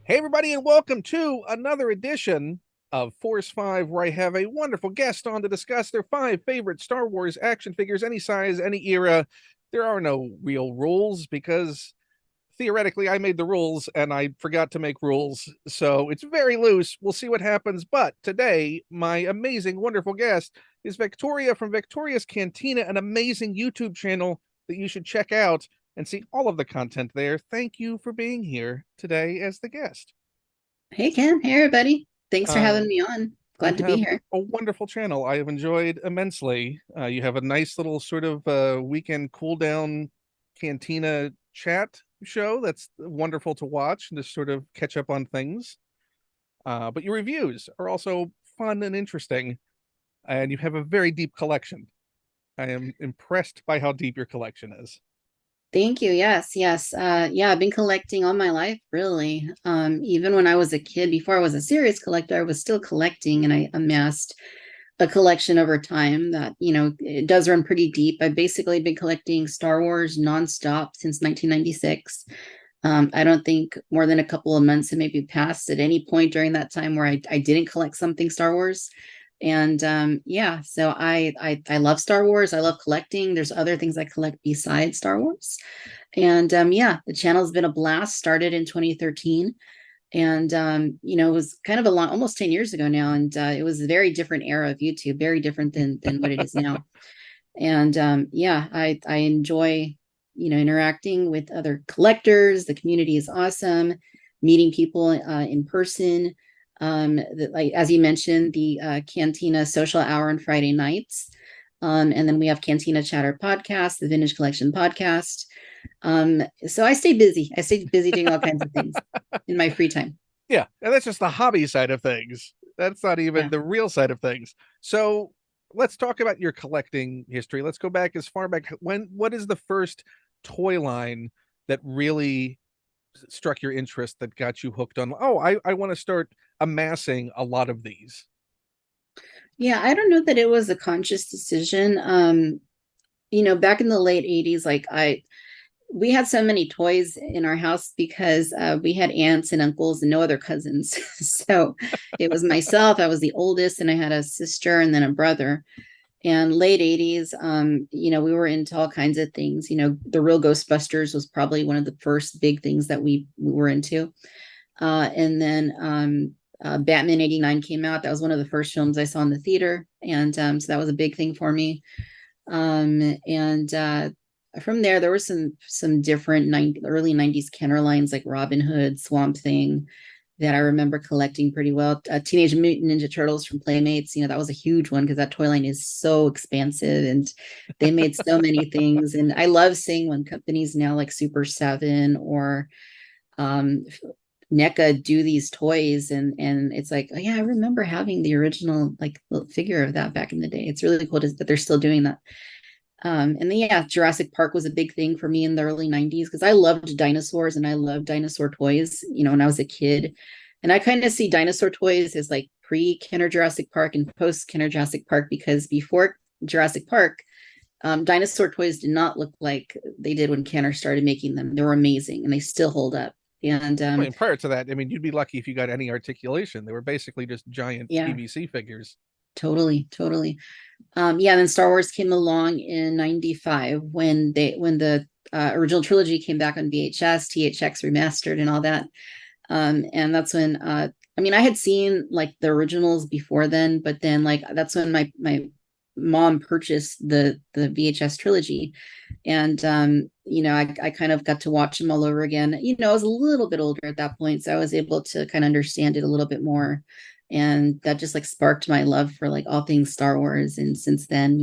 Hey, everybody, and welcome to another edition of Force 5, where I have a wonderful guest on to discuss their 5 favorite Star Wars action figures, any size, any era. There are no real rules because theoretically I made the rules and I forgot to make rules. So it's very loose. We'll see what happens. But today, my amazing, wonderful guest is Victoria from Victoria's Cantina, an amazing YouTube channel that you should check out and see all of the content there. Thank you for being here today as the guest. Hey Ken, hey everybody. Thanks for Uh, having me on. you Glad to be have here. a wonderful channel. I have enjoyed immensely. You have a nice little sort of weekend cool down cantina chat show that's wonderful to watch and to sort of catch up on things. But your reviews are also fun and interesting, and you have a very deep collection. I am impressed by how deep your collection is. Thank you. Yes, yes. Yeah, I've been collecting all my life, really. Even when I was a kid, before I was a serious collector, I was still collecting and I amassed a collection over time that, it does run pretty deep. I've basically been collecting Star Wars nonstop since 1996. I don't think more than a couple of months have maybe passed at any point during that time where I didn't collect something Star Wars. And yeah, so I love Star Wars. I love collecting. There's other things I collect besides Star Wars. And yeah, the channel's been a blast. Started in 2013. And it was kind of a long, almost 10 years ago now. And it was a very different era of YouTube, very different than what it is now. And yeah, I enjoy interacting with other collectors. The community is awesome. Meeting people in person. Like as you mentioned, the Cantina social hour on Friday nights. And then we have Cantina Chatter podcast, the Vintage Collection podcast. So I stay busy. I stay busy doing all kinds of things in my free time. Yeah, and that's just the hobby side of things. That's not even Yeah. the real side of things. So let's talk about your collecting history. Let's go back as far back. What is the first toy line that really struck your interest that got you hooked on? Oh, I want to start amassing a lot of these. Yeah, I don't know that it was a conscious decision. Back in the late 80s, we had so many toys in our house because we had aunts and uncles and no other cousins. So it was myself, I was the oldest, and I had a sister and then a brother. And late 80s, we were into all kinds of things. The real Ghostbusters was probably one of the first big things that we were into. And then Batman 89 came out. That was one of the first films I saw in the theater. And so that was a big thing for me. And from there were some different early 90s Kenner lines like Robin Hood, Swamp Thing that I remember collecting pretty well. Teenage Mutant Ninja Turtles from Playmates, that was a huge one because that toy line is so expansive and they made so many things. And I love seeing when companies now like Super 7 or um, NECA do these toys and it's like, oh yeah, I remember having the original like little figure of that back in the day. It's really cool that they're still doing that. And then yeah, Jurassic Park was a big thing for me in the early 90s because I loved dinosaurs and I loved dinosaur toys, when I was a kid. And I kind of see dinosaur toys as like pre-Kenner Jurassic Park and post-Kenner Jurassic Park because before Jurassic Park, dinosaur toys did not look like they did when Kenner started making them. They were amazing and they still hold up. And I mean, prior to that, I mean, you'd be lucky if you got any articulation. They were basically just giant yeah, PVC figures. totally, totally. Yeah, and then Star Wars came along in '95 when the original trilogy came back on VHS, THX remastered, and all that. And that's when I mean I had seen like the originals before then, but then like that's when my mom purchased the VHS trilogy, and I kind of got to watch them all over again. I was a little bit older at that point, so I was able to kind of understand it a little bit more. And that just like sparked my love for like all things Star Wars. And since then,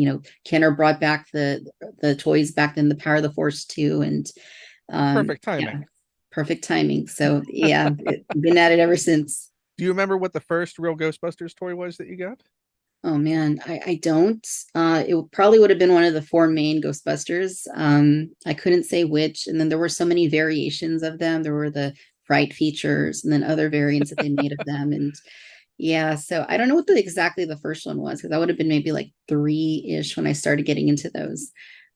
Kenner brought back the toys back then, the Power of the Force too, and Perfect yeah, timing. perfect timing. So yeah, been at it ever since. Do you remember what the first real Ghostbusters toy was that you got? Oh man, I don't. It probably would have been one of the four main Ghostbusters. I couldn't say which, and then there were so many variations of them. There were the fright features, and then other variants that they made of them, and yeah. So I don't know what exactly the first one was because I would have been maybe like three-ish when I started getting into those.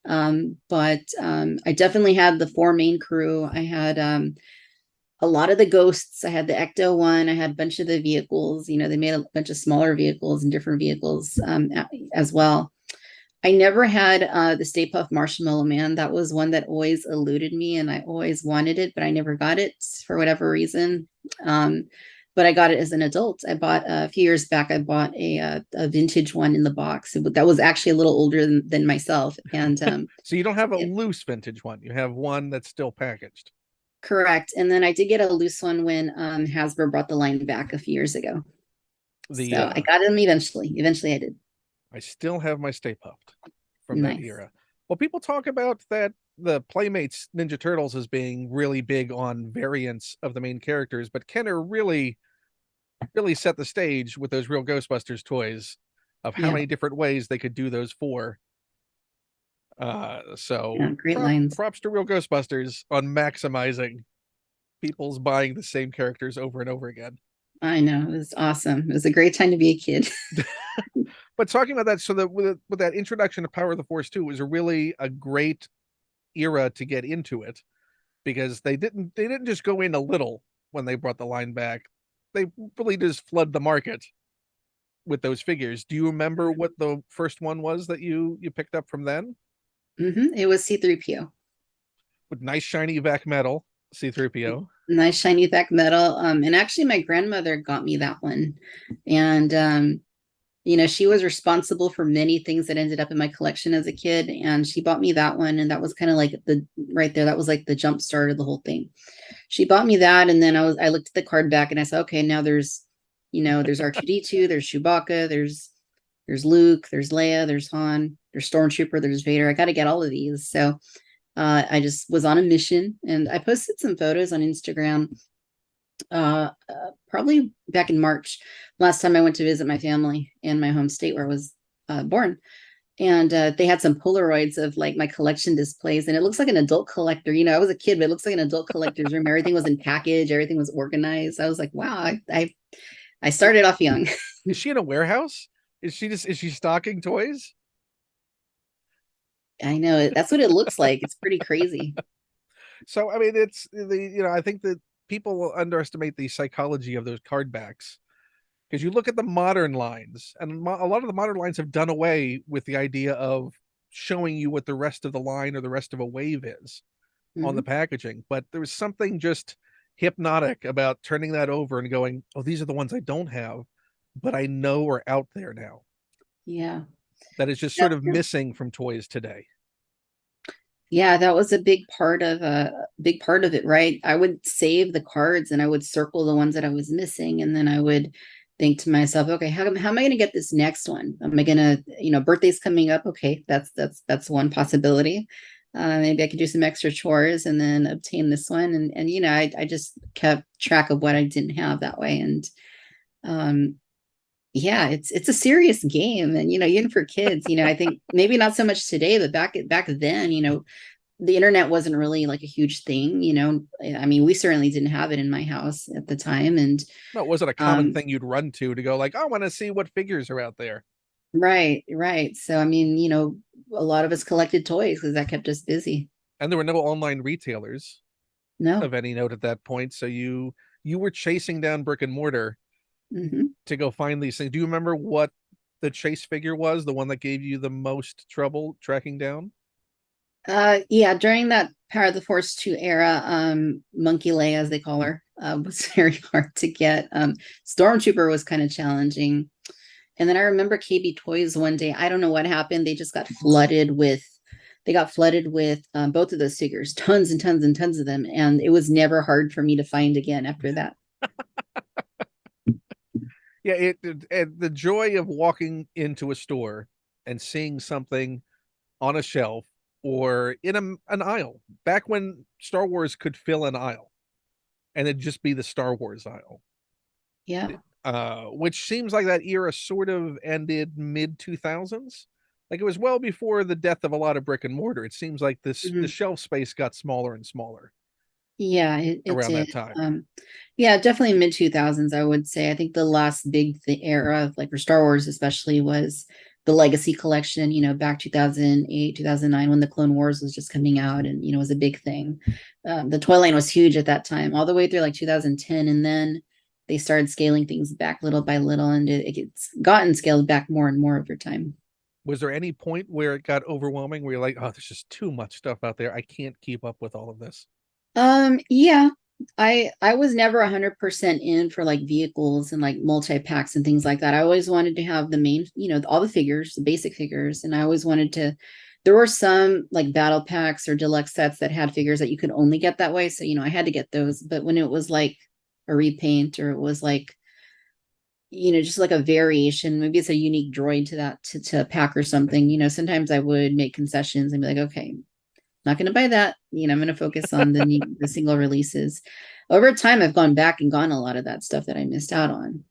But I definitely had the four main crew. I had a lot of the ghosts. I had the Ecto one. I had a bunch of the vehicles. They made a bunch of smaller vehicles and different vehicles as well. I never had the Stay Puft Marshmallow Man. That was one that always eluded me, and I always wanted it, but I never got it for whatever reason. Um, but I got it as an adult. I bought a few years back. I bought a vintage one in the box that was actually a little older than myself, and So you don't have a it, loose vintage one. You have one that's still packaged. correct. And then I did get a loose one when Hasbro brought the line back a few years ago. The So I got them eventually. Eventually, I did. I still have my Stay Puft from that Nice. era. Well, people talk about that the Playmates Ninja Turtles as being really big on variants of the main characters, but Kenner really set the stage with those real Ghostbusters toys of how Yeah. many different ways they could do those for. So Yeah. Great lines. props to real Ghostbusters on maximizing people's buying the same characters over and over again. I know. It was awesome. It was a great time to be a kid. But talking about that, so that with that introduction to Power of the Force 2 was really a great era to get into it because they didn't just go in a little when they brought the line back. They really just flood the market with those figures. Do you remember what the first one was that you picked up from then? It was C3PO. With nice shiny vac metal C3PO. Nice shiny back metal. And actually my grandmother got me that one. And she was responsible for many things that ended up in my collection as a kid. And she bought me that one. And that was kind of like the right there. That was like the jump start of the whole thing. She bought me that. And then I looked at the card back and I said, okay, now there's R2D2, there's Chewbacca, there's Luke, there's Leia, there's Han, there's Stormtrooper, there's Vader. I got to get all of these. So I just was on a mission, and I posted some photos on Instagram probably back in March, last time I went to visit my family in my home state where I was born. And they had some Polaroids of like my collection displays, and it looks like an adult collector. I was a kid, but it looks like an adult collector's room. Everything was in package, everything was organized. I was like, wow, I started off young. Is she in a warehouse? Is she stocking toys? I know that's what it looks like. It's pretty crazy. So I mean, it's I think that people underestimate the psychology of those card backs because you look at the modern lines, and a lot of the modern lines have done away with the idea of showing you what the rest of the line or the rest of a wave is on the Mhm. packaging. But there was something just hypnotic about turning that over and going, "Oh, these are the ones I don't have, but I know are out there now." Yeah. That is just Yeah. sort of missing from toys today. Yeah, that was a big part of it, right? I would save the cards and I would circle the ones that I was missing, and then I would think to myself, okay, how am I going to get this next one? Am I going to, birthday's coming up? Okay, that's one possibility. Maybe I could do some extra chores and then obtain this one, and I just kept track of what I didn't have that way, and um, yeah, it's a serious game, and even for kids, I think maybe not so much today, but back then, the internet wasn't really like a huge thing. I mean, we certainly didn't have it in my house at the time, and No, it wasn't a common um thing you'd run to go like, "Oh, I want to see what figures are out there." right. So I mean, a lot of us collected toys because that kept us busy. And there were no online retailers No. of any note at that point, so you were chasing down brick and mortar Hmm. to go find these things. Do you remember what the chase figure was, the one that gave you the most trouble tracking down? Yeah, during that Power of the Force 2 era, Monkey Leia, as they call her, was very hard to get. Stormtrooper was kind of challenging. And then I remember KB Toys one day. I don't know what happened. They got flooded with both of those figures, tons and tons and tons of them. And it was never hard for me to find again after that. Yeah, and the joy of walking into a store and seeing something on a shelf or in an aisle back when Star Wars could fill an aisle and it'd just be the Star Wars aisle. Yeah. Which seems like that era sort of ended mid 2000s. Like it was well before the death of a lot of brick and mortar. It seems like the Mhm. shelf space got smaller and smaller Yeah, it around did. that time. Yeah, definitely mid 2000s, I would say. I think the last big era, like for Star Wars especially, was the Legacy collection, back 2008, 2009, when the Clone Wars was just coming out and, was a big thing. The toy line was huge at that time, all the way through like 2010. And then they started scaling things back little by little, and it's gotten scaled back more and more over time. Was there any point where it got overwhelming where you're like, oh, there's just too much stuff out there, I can't keep up with all of this? Yeah. I was never 100% in for like vehicles and like multi-packs and things like that. I always wanted to have the main, all the figures, the basic figures, and I always wanted to. There were some like battle packs or deluxe sets that had figures that you could only get that way, so I had to get those. But when it was like a repaint, or it was like, just like a variation, maybe it's a unique droid to that to a pack or something, sometimes I would make concessions and be like, okay, not going to buy that. I'm going to focus on the single releases. Over time, I've gone back and gone a lot of that stuff that I missed out on.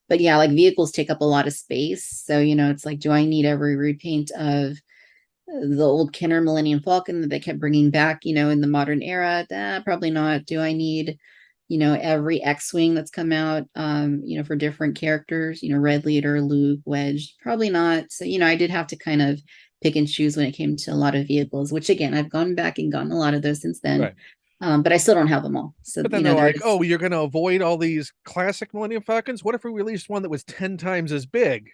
But yeah, like vehicles take up a lot of space. So, it's like, do I need every repaint of the old Kenner Millennium Falcon that they kept bringing back, in the modern era? Probably not. Do I need, every X-Wing that's come out, for different characters, Red Leader, Luke, Wedge? Probably not. So, I did have to kind of pick and choose when it came to a lot of vehicles, which again, I've gone back and gotten a lot of those since then. Right. But I still don't have them all. So, But then they're like, oh, you're going to avoid all these classic Millennium Falcons? What if we released one that was 10 times as big?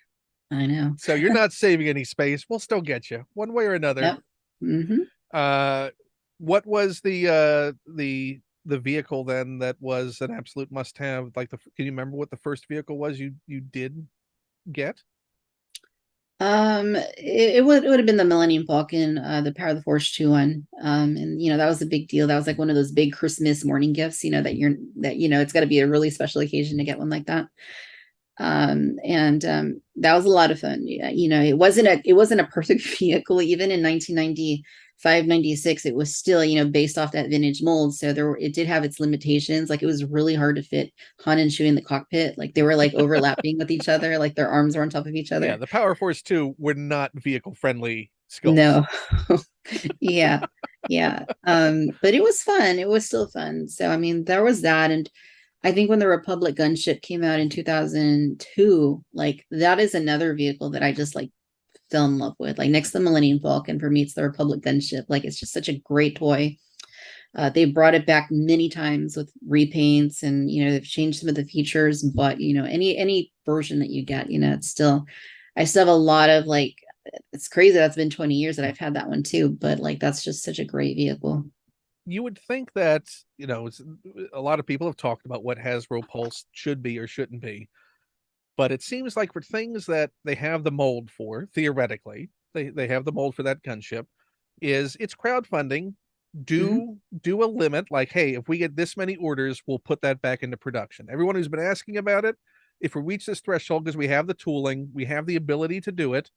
I know. So you're not saving any space. We'll still get you one way or another. Yep. Mm-hmm. What was the vehicle then that was an absolute must have? Like, can you remember what the first vehicle was you did get? It would have been the Millennium Falcon, the Power of the Force 2 one. And that was a big deal. That was like one of those big Christmas morning gifts, it's got to be a really special occasion to get one like that. And that was a lot of fun. It wasn't a perfect vehicle even in 1995, 96. It was still, based off that vintage mold. So it did have its limitations. Like, it was really hard to fit Han and Chewie in the cockpit. Like, they were like overlapping with each other. Like, their arms were on top of each other. Yeah, the Power Force 2 were not vehicle friendly skulls. No. Yeah. Yeah. But it was fun. It was still fun. So, I mean, there was that. And I think when the Republic gunship came out in 2002, like, that is another vehicle that I just like fell in love with. Like, next to the Millennium Falcon, for me, it's the Republic gunship. Like, it's just such a great toy. They brought it back many times with repaints, and they've changed some of the features. But any version that you get, I still have a lot of like. It's crazy that's been 20 years that I've had that one too. But like, that's just such a great vehicle. You would think that, a lot of people have talked about what Hasbro Pulse should be or shouldn't be, but it seems like for things that they have the mold for, theoretically, they have the mold for that gunship, it's crowdfunding. Do a limit, like, hey, if we get this many orders, we'll put that back into production. Everyone who's been asking about it, if we reach this threshold, because we have the tooling, we have the ability to do it,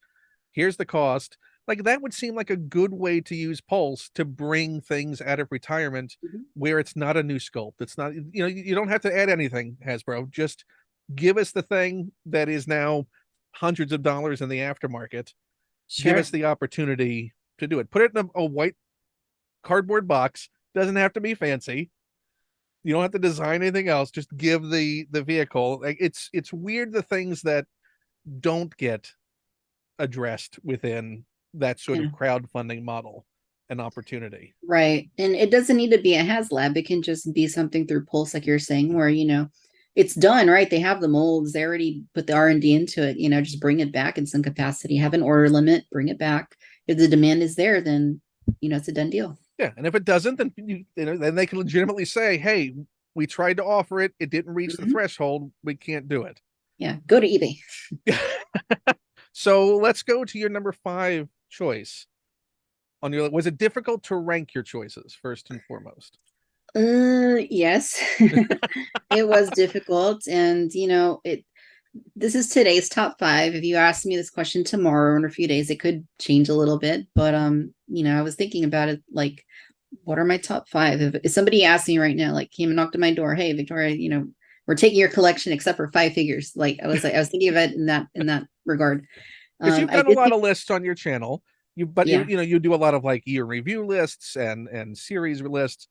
here's the cost. Like, that would seem like a good way to use Pulse to bring things out of retirement where it's not a new sculpt. It's not, you don't have to add anything, Hasbro. Just give us the thing that is now hundreds of dollars in the aftermarket. Sure. Give us the opportunity to do it. Put it in a white cardboard box. Doesn't have to be fancy. You don't have to design anything else. Just give the vehicle. Like, it's weird, the things that don't get addressed within that sort of crowdfunding model and opportunity. Right. And it doesn't need to be a HasLab. It can just be something through Pulse, like you're saying, where, it's done, right? They have the molds. They already put the R&D into it, just bring it back in some capacity, have an order limit, bring it back. If the demand is there, then, it's a done deal. Yeah. And if it doesn't, then, then they can legitimately say, hey, we tried to offer it. It didn't reach the threshold. We can't do it. Yeah. Go to eBay. So let's go to your number 5 choice on your. Was it difficult to rank your choices first and foremost? Yes. It was difficult, and this is today's top 5. If you asked me this question tomorrow or in a few days, it could change a little bit. But I was thinking about it, like, what are my top 5? If somebody asked me right now, like, came and knocked on my door, hey, Victoria, we're taking your collection except for 5 figures. Like, I was thinking of it in that regard. Because you've done a lot of lists on your channel. You do a lot of like year review lists and series lists.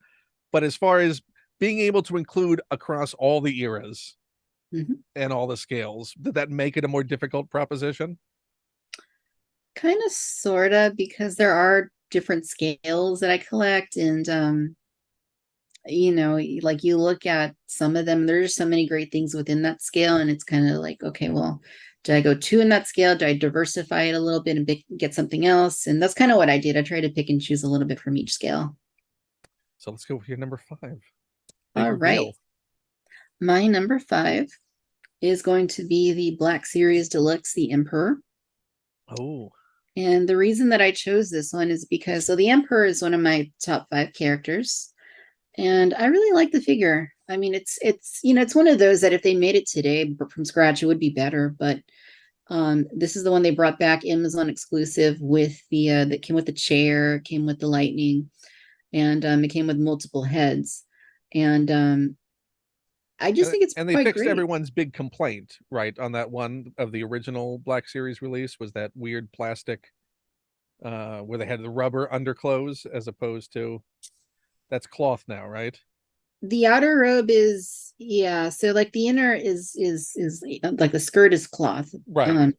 But as far as being able to include across all the eras and all the scales, did that make it a more difficult proposition? Kind of, sort of, because there are different scales that I collect, and like you look at some of them, there's so many great things within that scale, and it's kind of like, okay, well, do I go two in that scale? Do I diversify it a little bit and get something else? And that's kind of what I did. I try to pick and choose a little bit from each scale. So let's go with your number 5. Big All right. reveal. My number 5 is going to be the Black Series Deluxe, the Emperor. Oh, And the reason that I chose this one is because so the Emperor is one of my top 5 characters, and I really like the figure. I mean, it's one of those that if they made it today from scratch, it would be better. But this is the one they brought back, Amazon exclusive, with the that came with the chair, came with the lightning, and it came with multiple heads, and I just think it's and they quite fixed great. everyone's big complaint, right? On that one of the original Black Series release was that weird plastic where they had the rubber underclothes as opposed to that's cloth now, right? The outer robe is, yeah, so like the inner is like the skirt is cloth. Right. Um,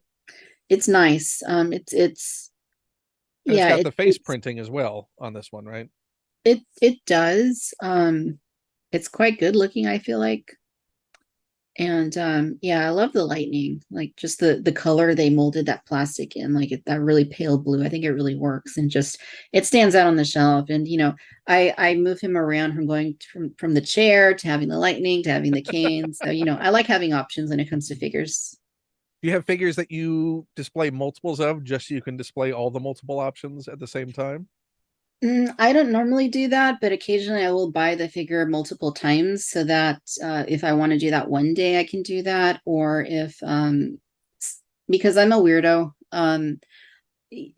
it's nice. It's And it's yeah, got the face printing as well on this one, right? it does. It's quite good looking, I feel like. And yeah, I love the lightning, like just the color they molded that plastic in, like that really pale blue. I think it really works, and just it stands out on the shelf. And I move him around from going from the chair to having the lightning to having the cane. So I like having options when it comes to figures. Do you have figures that you display multiples of just so you can display all the multiple options at the same time? I don't normally do that, but occasionally I will buy the figure multiple times so that if I want to do that one day, I can do that. Or if because I'm a weirdo,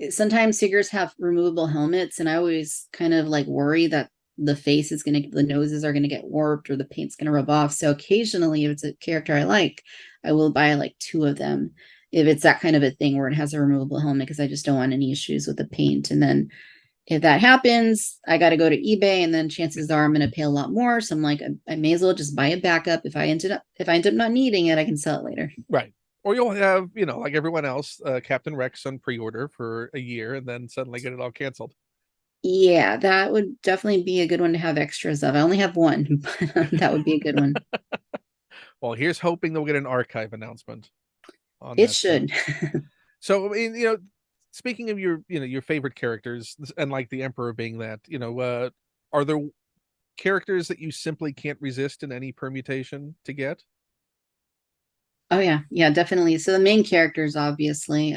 sometimes figures have removable helmets, and I always kind of like worry that the noses are gonna get warped or the paint's gonna rub off. So occasionally, if it's a character I like, I will buy like two of them. If it's that kind of a thing where it has a removable helmet, because I just don't want any issues with the paint. And then if that happens, I got to go to eBay, and then chances are I'm going to pay a lot more. So I'm like, I may as well just buy a backup. If I end up not needing it, I can sell it later. Right. Or you'll have, like everyone else, Captain Rex on pre-order for a year and then suddenly get it all canceled. Yeah, that would definitely be a good one to have extras of. I only have one, but that would be a good one. Well, here's hoping they'll get an archive announcement on It that soon. should. So, I mean, speaking of your favorite characters and like the Emperor being that, are there characters that you simply can't resist in any permutation to get? Oh yeah, yeah, definitely. So the main characters, obviously,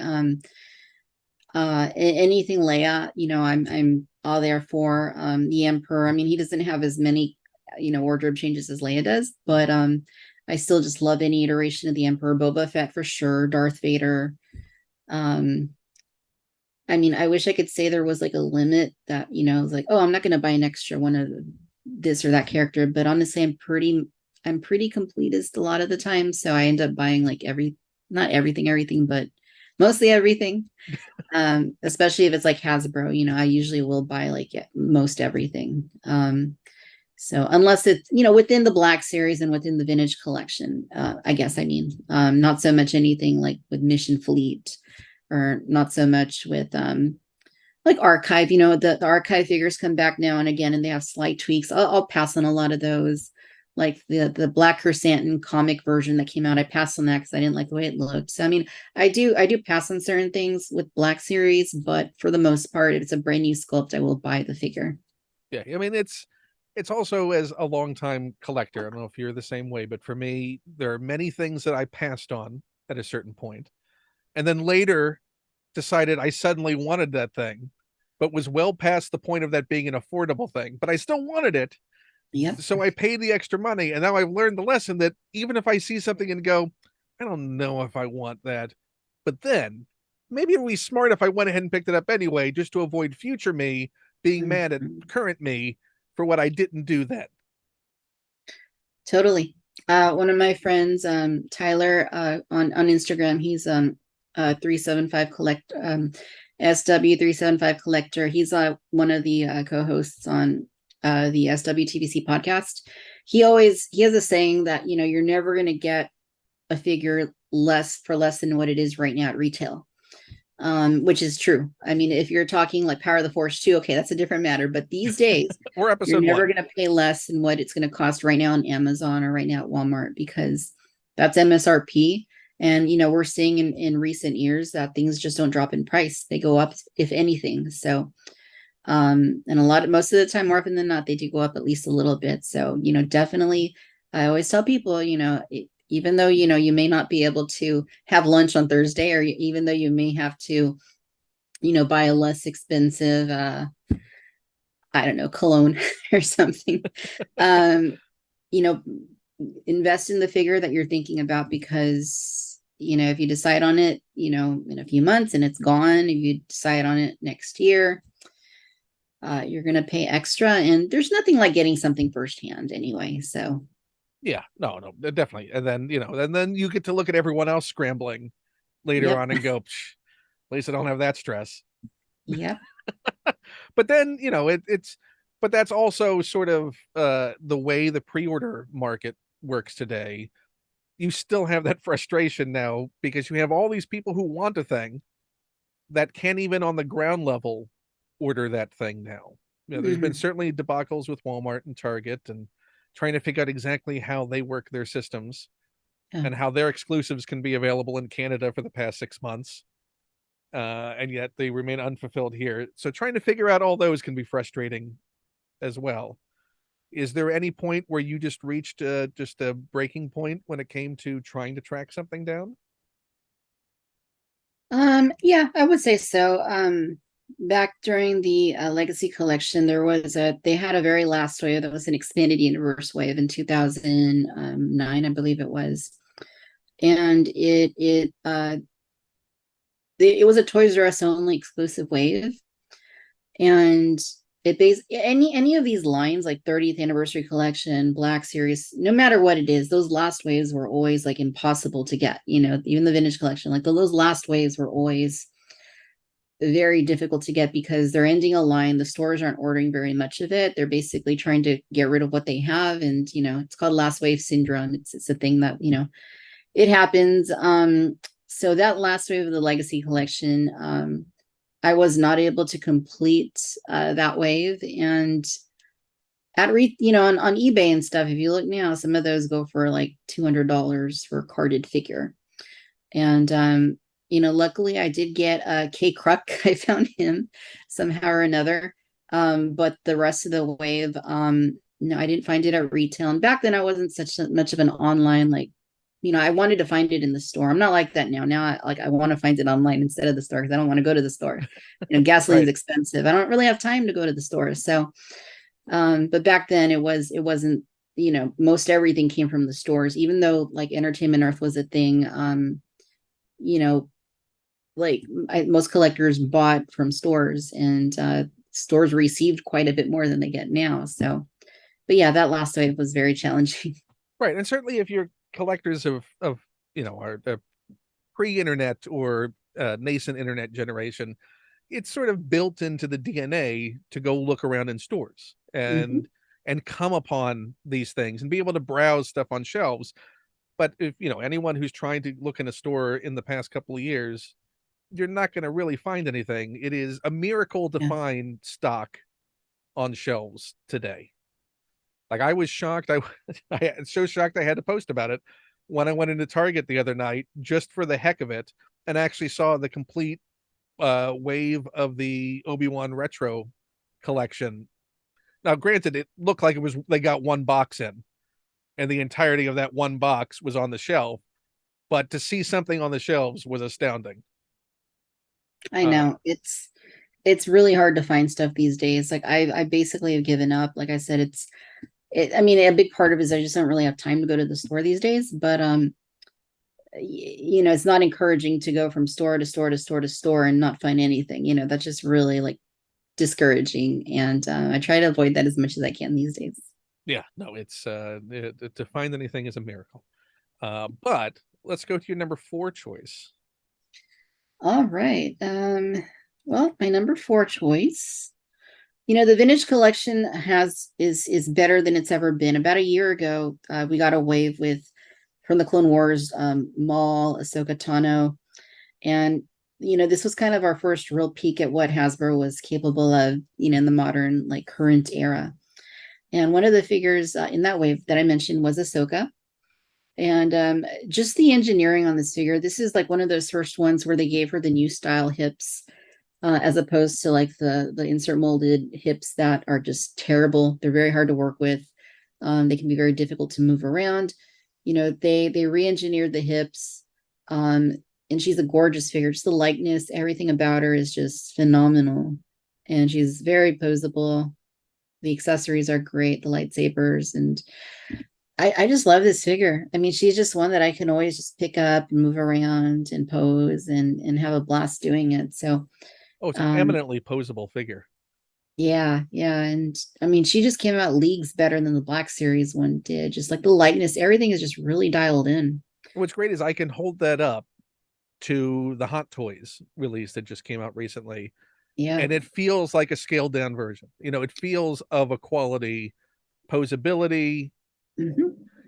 anything Leia, I'm all there for. The Emperor, I mean, he doesn't have as many, wardrobe changes as Leia does, but I still just love any iteration of the Emperor. Boba Fett for sure, Darth Vader. Um, I mean, I wish I could say there was like a limit that, like, oh, I'm not gonna buy an extra one of this or that character, but honestly, I'm pretty completist a lot of the time. So I end up buying like not everything, but mostly everything. Especially if it's like Hasbro, I usually will buy like most everything. So unless it's, within the Black Series and within the Vintage Collection, I guess, I mean, not so much anything like with Mission Fleet, or not so much with like Archive. The Archive figures come back now and again, and they have slight tweaks. I'll pass on a lot of those. Like the Black Chrysanthemum comic version that came out, I passed on that because I didn't like the way it looked. So I mean, I do pass on certain things with Black Series, but for the most part, if it's a brand new sculpt, I will buy the figure. Yeah, I mean it's also as a longtime collector. I don't know if you're the same way, but for me, there are many things that I passed on at a certain point, and then later decided I suddenly wanted that thing, but was well past the point of that being an affordable thing, but I still wanted it. Yep. So I paid the extra money, and now I've learned the lesson that even if I see something and go, I don't know if I want that, but then maybe it would be smart if I went ahead and picked it up anyway, just to avoid future me being mad at Mhm. current me for what I didn't do then. Totally. One of my friends, Tyler, on Instagram, he's 375 collect SW375 collector. He's one of the co-hosts on the SWTVC podcast. He has a saying that you're never going to get a figure less than what it is right now at retail. which is true. I mean, if you're talking like Power of the Force 2, okay, that's a different matter. But these days, Or you're episode never one. going to pay less than what it's going to cost right now on Amazon or right now at Walmart, because that's MSRP. And we're seeing in recent years that things just don't drop in price. They go up, if anything. So and most of the time, more often than not, they do go up at least a little bit. So definitely, I always tell people, even though you may not be able to have lunch on Thursday, or even though you may have to buy a less expensive I don't know, cologne or something, um you know invest in the figure that you're thinking about, because if you decide on it in a few months and it's gone, if you decide on it next year, you're going to pay extra, and there's nothing like getting something firsthand anyway. So Yeah, no, no, definitely. And then, and then you get to look at everyone else scrambling later yep. on and go, Psh, at least I don't have that stress. Yep. But then, but that's also sort of the way the pre-order market works today. You still have that frustration now because you have all these people who want a thing that can't even on the ground level order that thing now. There's been Mm-hmm. certainly debacles with Walmart and Target and trying to figure out exactly how they work their systems Yeah. and how their exclusives can be available in Canada for the past 6 months. And yet they remain unfulfilled here. So trying to figure out all those can be frustrating as well. Is there any point where you just reached just a breaking point when it came to trying to track something down? Yeah, I would say so. Back during the Legacy Collection, they had a very last wave that was an expanded universe wave in 2009, I believe it was. And it was a Toys R Us only exclusive wave. And any of these lines, like 30th anniversary collection, Black Series, no matter what it is, those last waves were always like impossible to get. Even the vintage collection, like those last waves were always very difficult to get, because they're ending a line. The stores aren't ordering very much of it. They're basically trying to get rid of what they have. And it's called last wave syndrome. It's a thing that it happens. So that last wave of the Legacy Collection, I was not able to complete that wave. And on eBay and stuff, if you look now, some of those go for like $200 for a carded figure. And luckily I did get K Kruk. I found him somehow or another. But the rest of the wave, no, I didn't find it at retail. And back then I wasn't such much of an online, like, I wanted to find it in the store. I'm not like that now. Now I want to find it online instead of the store, because I don't want to go to the store. Gasoline's Right. expensive. I don't really have time to go to the store. So but back then it wasn't, most everything came from the stores, even though like Entertainment Earth was a thing. You know, most collectors bought from stores, and stores received quite a bit more than they get now. So, but yeah, that last wave was very challenging. Right. And certainly if you're collectors of our pre-internet or nascent internet generation, it's sort of built into the DNA to go look around in stores Mhm. and come upon these things and be able to browse stuff on shelves. But if anyone who's trying to look in a store in the past couple of years, you're not going to really find anything. It is a miracle to Yeah, find stock on shelves today. Like I was shocked. I so shocked I had to post about it when I went into Target the other night just for the heck of it and actually saw the complete wave of the Obi-Wan retro collection. Now, granted, it looked like it was they got one box in, and the entirety of that one box was on the shelf. But to see something on the shelves was astounding. I Uh, know it's really hard to find stuff these days. Like I basically have given up. Like I said, I mean, a big part of it is I just don't really have time to go to the store these days. But it's not encouraging to go from store to store to store to store and not find anything. That's just really like discouraging. And I try to avoid that as much as I can these days. yeah, no, it's to find anything is a miracle. But let's go to your number four choice. All right. Well, my number four choice. The vintage collection is better than it's ever been. About a year ago, we got a wave with from the Clone Wars, Maul, Ahsoka Tano, and this was kind of our first real peek at what Hasbro was capable of, in the modern, like current era. And one of the figures in that wave that I mentioned was Ahsoka. And just the engineering on this figure, this is like one of those first ones where they gave her the new style hips, as opposed to like the insert molded hips that are just terrible. They're very hard to work with. They can be very difficult to move around. They re-engineered the hips, um, and she's a gorgeous figure. Just the likeness, everything about her is just phenomenal, and she's very posable. The accessories are great, the lightsabers, and I just love this figure. I mean, she's just one that I can always just pick up and move around and pose and have a blast doing it. So Oh, it's an um eminently posable figure. yeah, and I mean, she just came out leagues better than the Black Series one did. Just like the likeness, everything is just really dialed in. What's great is I can hold that up to the Hot Toys release that just came out recently, Yeah. and it feels like a scaled down version. It feels of a quality posability. Hmm.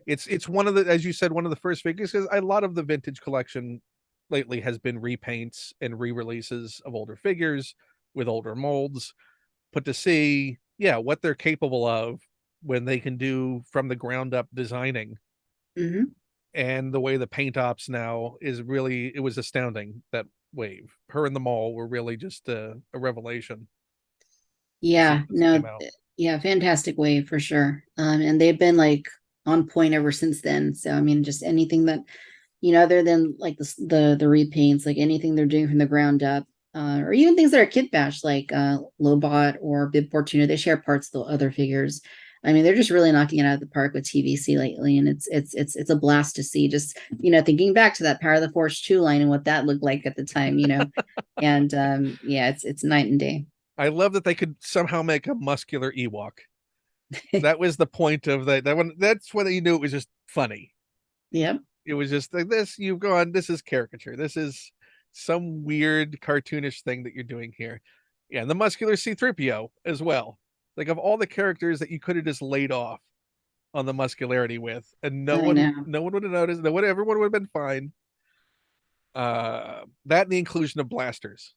It's one of the, as you said, one of the first figures, because a lot of the vintage collection lately has been repaints and re-releases of older figures with older molds, but to see, yeah, what they're capable of when they can do from the ground up designing, Hmm. and the way the paint ops now is really, it was astounding. That wave, her and the mall, were really just a revelation to see Yeah, when this no, came out. yeah, fantastic wave for sure. And they've been like on point ever since then. So I mean, just anything that, other than like the repaints, like anything they're doing from the ground up, or even things that are kit bash, like Lobot or Bib Fortuna, they share parts of the other figures. I mean, they're just really knocking it out of the park with TVC lately, and it's a blast to see. Just thinking back to that Power of the Force 2 line and what that looked like at the time, and yeah, it's night and day. I love that they could somehow make a muscular Ewok. That was the point of that one. That's when you knew it was just funny. Yep. It was just like, this, you've gone, this is caricature, this is some weird cartoonish thing that you're doing here. Yeah, and the muscular C3PO as well. Like, of all the characters that you could have just laid off on the muscularity with, and no I one know. no one would have noticed, no one, everyone would have been fine. That and the inclusion of blasters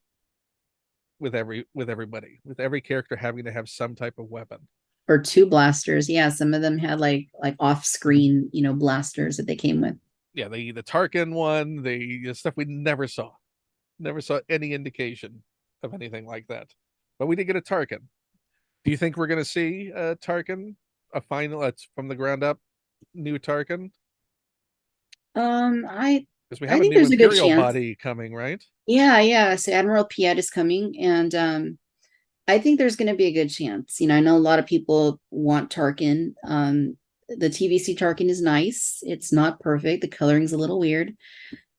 with everybody, with every character having to have some type of weapon. Or two blasters. Yeah, some of them had like off-screen, blasters that they came with. Yeah, the Tarkin one, the stuff we never saw any indication of anything like that. But we did get a Tarkin. Do you think we're going to see a Tarkin, a final, that's from the ground up new Tarkin? I Because we have I a think new there's a good Imperial chance. body coming, right? Yeah, yeah. So Admiral Piet is coming, and I think there's going to be a good chance. I know a lot of people want Tarkin. The TVC Tarkin is nice. It's not perfect. The coloring's a little weird.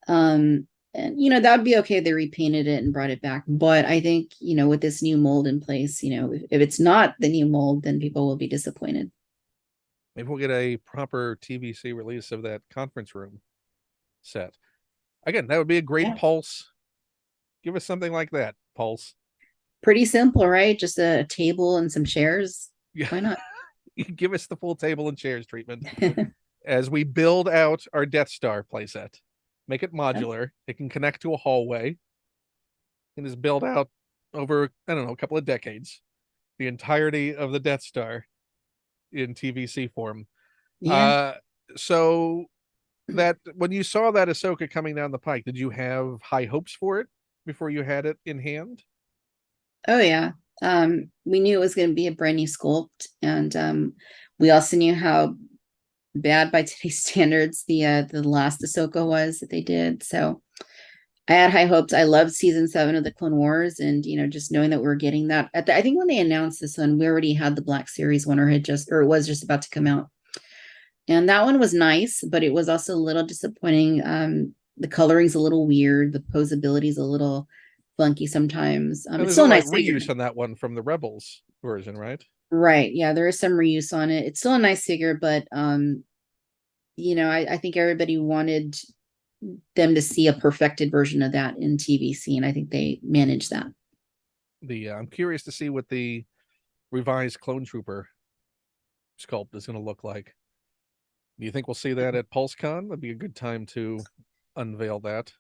And that would be okay if they repainted it and brought it back. But I think, with this new mold in place, if it's not the new mold, then people will be disappointed. Maybe we'll get a proper TVC release of that conference room set. Again, that would be a great Yeah. Pulse. Give us something like that, Pulse. Pretty simple, right? Just a table and some chairs. Yeah, Why not? give us the full table and chairs treatment as we build out our Death Star playset. Make it modular. It can connect to a hallway and is built out over, I don't know, a couple of decades. The entirety of the Death Star in TVC form. Yeah. Uh, so that when you saw that Ahsoka coming down the pike, did you have high hopes for it before you had it in hand? Oh yeah. We knew it was going to be a brand new sculpt, and we also knew how bad by today's standards the last Ahsoka was that they did. So I had high hopes. I loved season 7 of the Clone Wars, and just knowing that we were getting that. I think when they announced this one, we already had the Black Series one, or it was just about to come out, and that one was nice, but it was also a little disappointing. The coloring's a little weird. The posability is a little funky sometimes. And It's there's a still a like nice figure. reuse on that one from the Rebels version, right? Right. Yeah, there is some reuse on it. It's still a nice figure, but I think everybody wanted them to see a perfected version of that in TVC, and I think they managed that. The I'm curious to see what the revised Clone Trooper sculpt is going to look like. Do you think we'll see that at PulseCon? That'd be a good time to unveil that.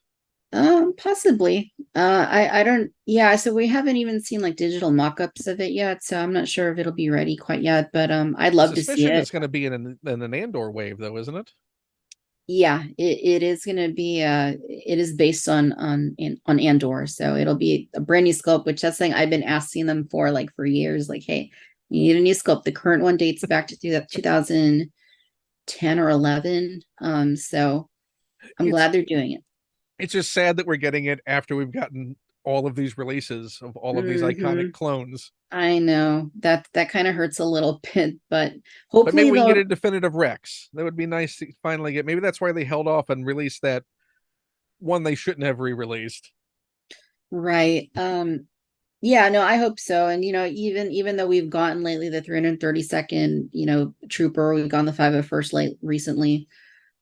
Possibly. I don't. Yeah, so we haven't even seen like digital mock-ups of it yet, so I'm not sure if it'll be ready quite yet. But I'd The love to see suspicion it. it's going to be in an Andor wave, though, isn't it? Yeah, it is going to be. It is based on Andor, so it'll be a brand new sculpt, which that's something I've been asking them for like for years. Like, hey, we need a new sculpt. The current one dates back to 2010 or 11. So I'm It's glad they're doing it. it's just sad that we're getting it after we've gotten all of these releases of all of these iconic Hmm. clones. I know that kind of hurts a little bit, but But maybe hopefully we can get they'll a definitive Rex. That would be nice to finally get. Maybe that's why they held off and released that one they shouldn't have re-released. right. Yeah, no, I hope so. And even though we've gotten lately the 332nd, trooper, we've gone the 501st late recently.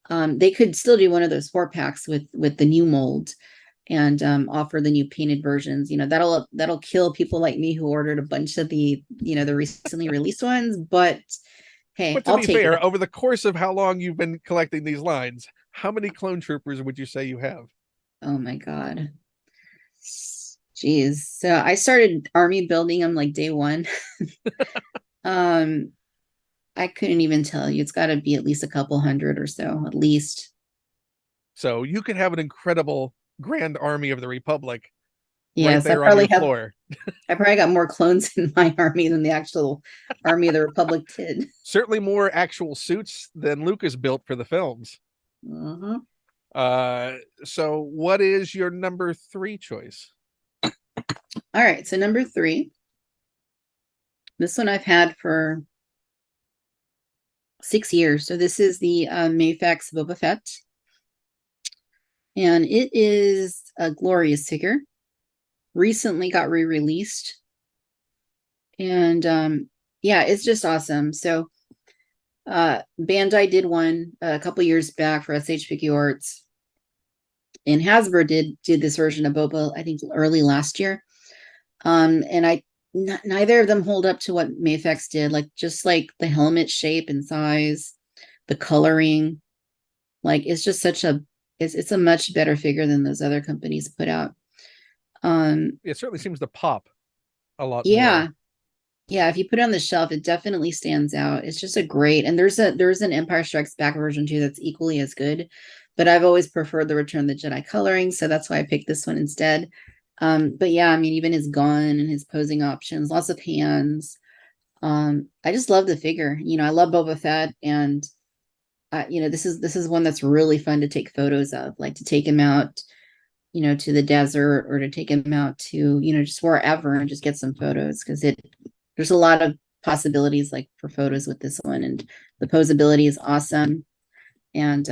They could still do one of those 4 packs with the new mold and offer the new painted versions. That'll kill people like me who ordered a bunch of the recently released ones, but hey, But to I'll be take fair, it. over the course of how long you've been collecting these lines, how many clone troopers would you say you have? Oh my God. Jeez. So I started army building them like day one. Um, I couldn't even tell you. It's got to be at least a couple hundred or so, at least. So you could have an incredible Grand Army of the Republic right Yes, there on your floor. I probably got more clones in my army than the actual army of the Republic did. Certainly more actual suits than Lucas built for the films. Uh-huh. Uh, so what is your number three choice? All right, so number three. This one I've had for 6 years. So this is the Mayfax Boba Fett, and it is a glorious figure. Recently got re-released, and yeah, it's just awesome. So Bandai did one a couple years back for SH Figure Arts, and Hasbro did this version of Boba, I think early last year. And neither of them hold up to what Mayfex did, like just like the helmet shape and size, the coloring, like it's just such a it's a much better figure than those other companies put out. It certainly seems to pop a lot Yeah, more. yeah, if you put it on the shelf, it definitely stands out. It's just a great, and there's an Empire Strikes Back version too that's equally as good, but I've always preferred the Return of the Jedi coloring, so that's why I picked this one instead. But yeah, I mean, even his gun and his posing options, lots of hands. I just love the figure. I love Boba Fett, and this is one that's really fun to take photos of, like to take him out, to the desert or to take him out to, just wherever and just get some photos because there's a lot of possibilities like for photos with this one, and the posability is awesome. And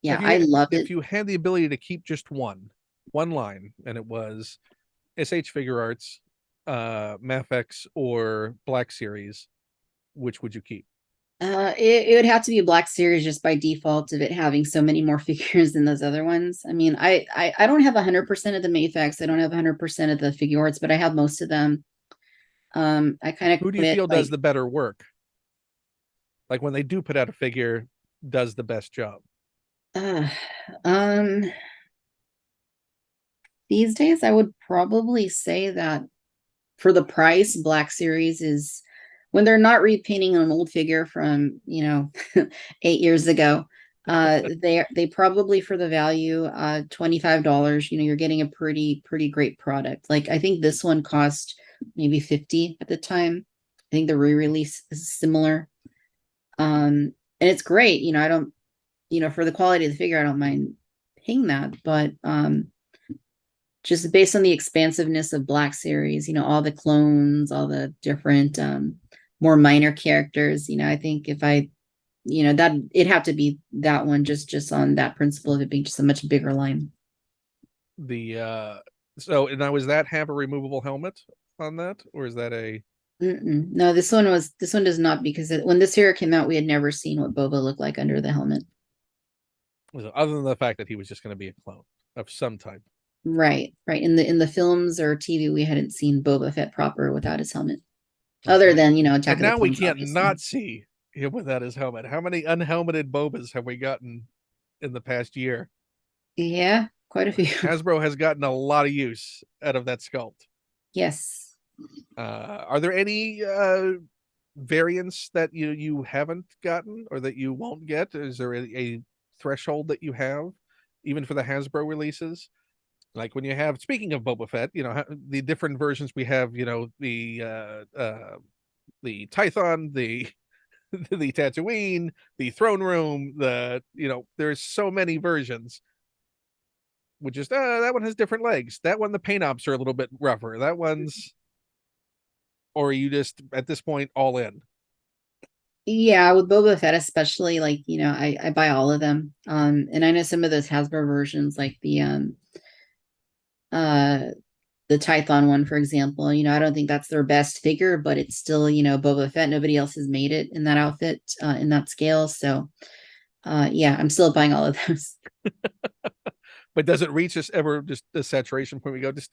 yeah, If you I love if it. you had the ability to keep just one line, and it was SH Figure Arts, Mafex, or Black Series, which would you keep? It would have to be a Black Series just by default of it having so many more figures than those other ones. I mean, I don't have 100% of the Mayfax. I don't have 100% of the figure arts, but I have most of them. I kind of Who do you quit feel does like the better work? Like when they do put out a figure, does the best job? uh, um these days I would probably say that for the price, Black Series is when they're not repainting an old figure from 8 years ago. They probably for the value, $25. You're getting a pretty great product. Like I think this one cost maybe 50 at the time. I think the re-release is similar. And it's great. I don't, for the quality of the figure, I don't mind paying that, but just based on the expansiveness of Black Series, all the clones, all the different more minor characters, I think if I, that it'd have to be that one just on that principle of it being just a much bigger line. The so now is that have a removable helmet on that, or is that a Mm-mm. No, this one does not because when this hero came out, we had never seen what Boba looked like under the helmet. other than the fact that he was just going to be a clone of some type? Right, right. In the films or TV, we hadn't seen Boba Fett proper without his helmet, other Okay. than Attack And of the now we Clones, can't obviously. not see him without his helmet. How many unhelmeted Bobas have we gotten in the past year? Yeah. quite a few. Hasbro has gotten a lot of use out of that sculpt. Yes. Are there any variants that you haven't gotten or that you won't get? Is there a threshold that you have, even for the Hasbro releases? Like when you have, speaking of Boba Fett, the different versions we have. The Tython, the the Tatooine, the throne room. There's so many versions. Which is that one has different legs. That one, the paint ops are a little bit rougher. That one's, or are you just at this point all in? Yeah, with Boba Fett especially, like, I buy all of them. And I know some of those Hasbro versions, like uh the Tython one, for example, I don't think that's their best figure, but it's still, Boba Fett. Nobody else has made it in that outfit, in that scale. So yeah, I'm still buying all of those. But does it reach us ever just the saturation point? We go, just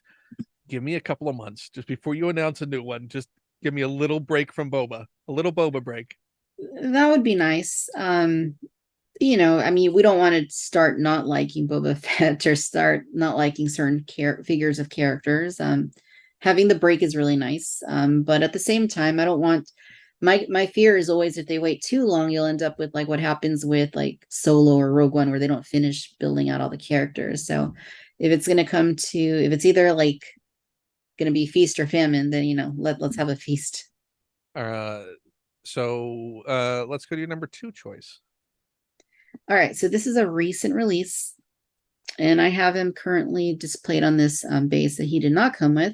give me a couple of months just before you announce a new one. Just give me a little break from Boba, a little Boba break. That would be nice. I mean, we don't want to start not liking Boba Fett or start not liking certain figures of characters. Having the break is really nice. But at the same time, I don't want my fear is always if they wait too long, you'll end up with like what happens with like Solo or Rogue One, where they don't finish building out all the characters. So if it's gonna come to if it's either like gonna be feast or famine, then let's have a feast. Uh, so let's go to your number two choice. All right, so this is a recent release, and I have him currently displayed on this base that he did not come with,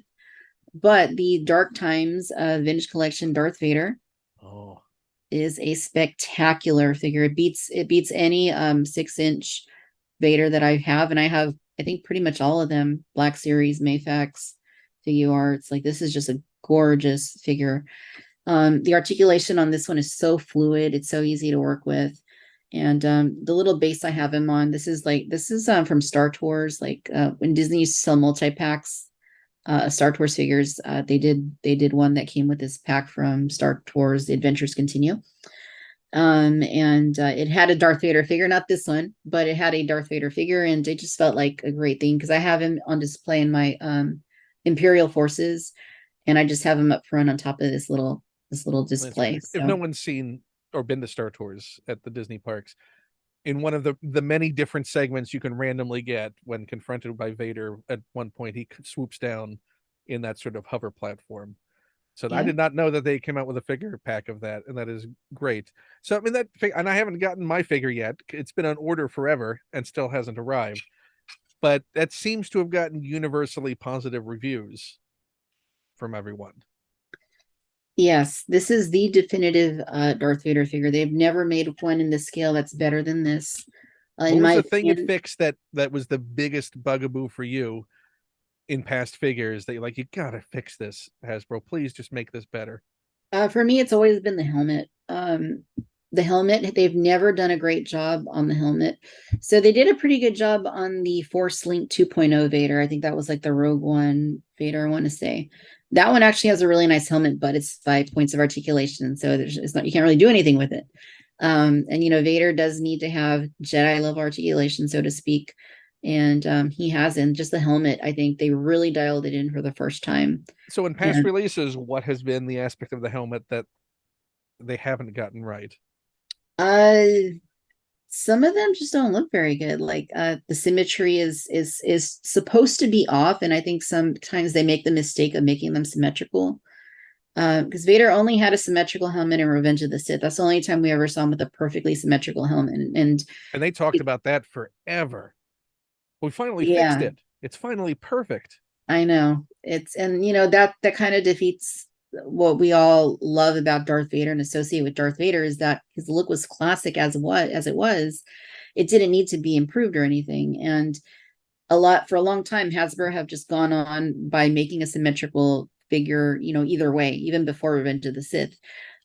but the Dark Times Vintage Collection Darth Vader Oh, is a spectacular figure. It beats any 6-inch Vader that I have, and I think pretty much all of them. Black Series, Mayfax, Figure Arts. Like this is just a gorgeous figure. The articulation on this one is so fluid. It's so easy to work with. And the little base I have him on, this is from Star Tours. Like when Disney used to sell multi-packs, Star Tours figures, they did one that came with this pack from Star Tours, The Adventures Continue. And it had a Darth Vader figure, not this one, but it had a Darth Vader figure, and it just felt like a great thing because I have him on display in my Imperial Forces, and I just have him up front on top of this little display. if no So one's seen or been to Star Tours at the Disney parks, in one of the many different segments you can randomly get when confronted by Vader, at one point he swoops down in that sort of hover platform. So I yeah. did not know that they came out with a figure pack of that, and that is great. So I mean and I haven't gotten my figure yet. It's been on order forever and still hasn't arrived. But that seems to have gotten universally positive reviews from everyone. Yes, this is the definitive Darth Vader figure. They've never made one in this scale that's better than this. What In was my the thing it opinion, fixed that was the biggest bugaboo for you in past figures that you're like, you gotta fix this, Hasbro? Please just make this better. for me, it's always been the helmet. The helmet, they've never done a great job on the helmet. So they did a pretty good job on the Force Link 2.0 Vader. I think that was like the Rogue One Vader, I want to say. That one actually has a really nice helmet, but it's 5 points of articulation. So it's not, you can't really do anything with it. And Vader does need to have Jedi level articulation, so to speak. And he hasn't. Just the helmet, I think they really dialed it in for the first time. So in past And releases, what has been the aspect of the helmet that they haven't gotten right? uh some of them just don't look very good. Like the symmetry is supposed to be off, and I think sometimes they make the mistake of making them symmetrical. Because Vader only had a symmetrical helmet in Revenge of the Sith. That's the only time we ever saw him with a perfectly symmetrical helmet. And And they talked about that forever. We finally fixed yeah, it. It's finally perfect. I know. That kind of defeats what we all love about Darth Vader and associate with Darth Vader is that his look was classic as it was. It didn't need to be improved or anything. And for a long time, Hasbro have just gone on by making a symmetrical figure, either way, even before Revenge of the Sith.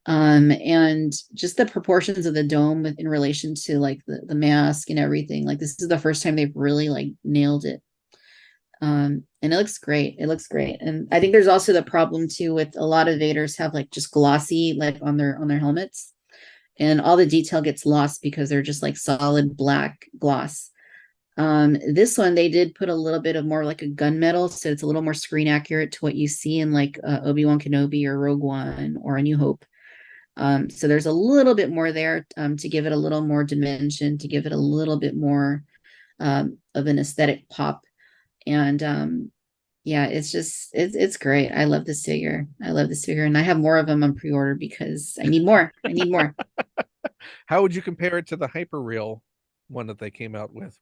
And just the proportions of the dome in relation to like the mask and everything. Like this is the first time they've really like nailed it. And it looks great. It looks great. And I think there's also the problem too with a lot of Vaders have like just glossy like on their helmets, and all the detail gets lost because they're just like solid black gloss. This one they did put a little bit of more like a gunmetal, so it's a little more screen accurate to what you see in like Obi-Wan Kenobi or Rogue One or A New Hope. So there's a little bit more there to give it a little more dimension, to give it a little bit more of an aesthetic pop. And yeah, it's great. I love this figure. I love this figure, and I have more of them on pre-order because I need more. I need more. How would you compare it to the Hyperreal one that they came out with,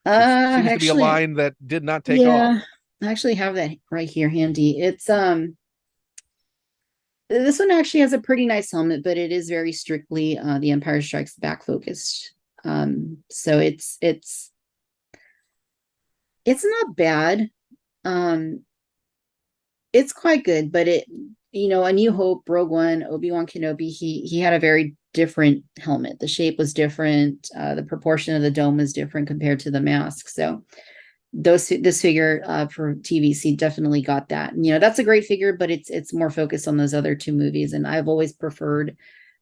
which seems to be a Actually, line that did not take off? yeah, I actually have that right here handy. It's this one actually has a pretty nice helmet, but it is very strictly the Empire Strikes Back focused. So it's not bad. Um, it's quite good, but it, A New Hope, Rogue One, Obi-Wan Kenobi, he had a very different helmet. The shape was different. The proportion of the dome was different compared to the mask. So this figure for TVC definitely got that. And, that's a great figure, but it's more focused on those other two movies. And I've always preferred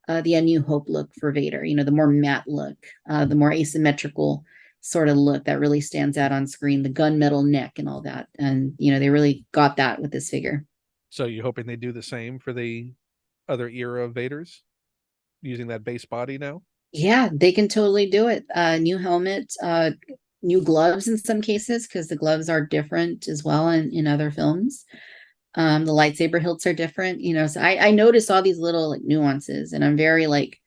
the A New Hope look for Vader. The more matte look, the more asymmetrical sort of look that really stands out on screen. The gunmetal neck and all that, and they really got that with this figure. So you hoping they do the same for the other era of Vaders using that base body now? Yeah, they can totally do it. New helmet, new gloves in some cases because the gloves are different as well in other films. The lightsaber hilts are different, so I notice all these little like nuances, and I'm very like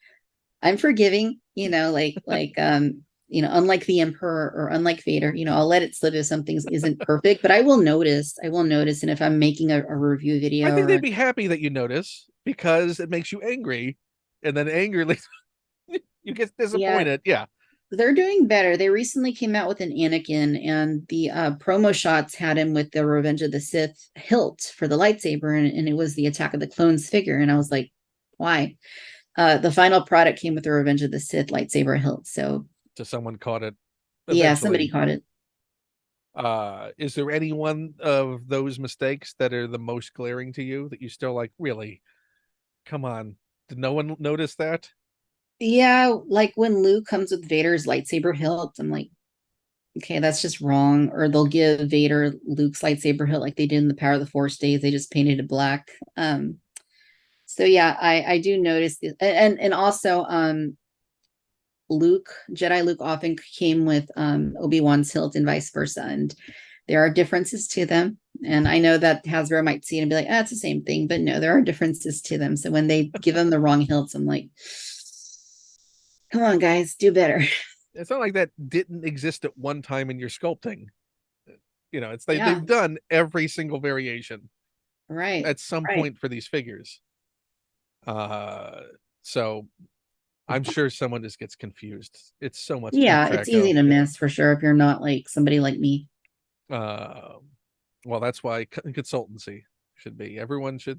I'm forgiving, unlike the Emperor or unlike Vader, I'll let it slip if something isn't perfect, but I will notice. I will notice, and if I'm making a review I video think they'd or be happy that you notice because it makes you angry, and then angrily you get yeah, disappointed. Yeah. they're doing better. They recently came out with an Anakin, and the promo shots had him with the Revenge of the Sith hilt for the lightsaber, and it was the Attack of the Clones figure, and I was like, why? The final product came with the Revenge of the Sith lightsaber hilt, so So someone caught it yeah, somebody eventually. caught it. Is there any one of those mistakes that are the most glaring to you that you still like, really? Come on. Did no one notice that? Yeah, like when Luke comes with Vader's lightsaber hilt, I'm like, okay, that's just wrong. Or they'll give Vader Luke's lightsaber hilt like they did in the Power of the Force days. They just painted it black. So yeah, I do notice this. And also Jedi Luke often came with Obi-Wan's hilt and vice versa. And there are differences to them. And I know that Hasbro might see it and be like, it's the same thing, but no, there are differences to them. So when they give them the wrong hilts, I'm like, come on, guys, do better. It's not like that didn't exist at one time in your sculpting. It's like Yeah, they've done every single variation right, at some right. point for these figures. Uh, so I'm sure someone just gets confused. It's so much to keep Yeah, it's track easy of. to miss for sure if you're not like somebody like me. Uh, well, that's why consultancy should be.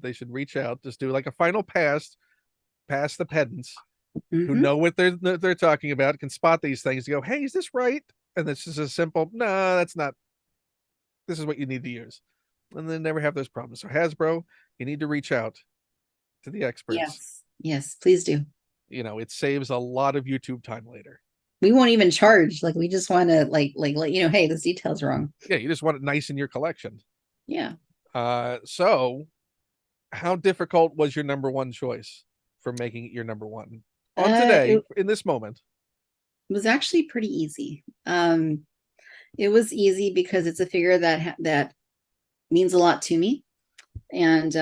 They should reach out, just do like a final pass, pass the pedants who Hmm. know what they're talking about, can spot these things, go, hey, is this right? And it's just a simple, no, that's not. This is what you need to use, and then never have those problems. So Hasbro, you need to reach out to the experts. Yes, yes, please do. It saves a lot of YouTube time later. We won't even charge. Like we just want to like let hey, this detail's wrong. Yeah, you just want it nice in your collection. Yeah. So how difficult was your number one choice for making it your number one on today It in this moment? was actually pretty easy. It was easy because it's a figure that means a lot to me, and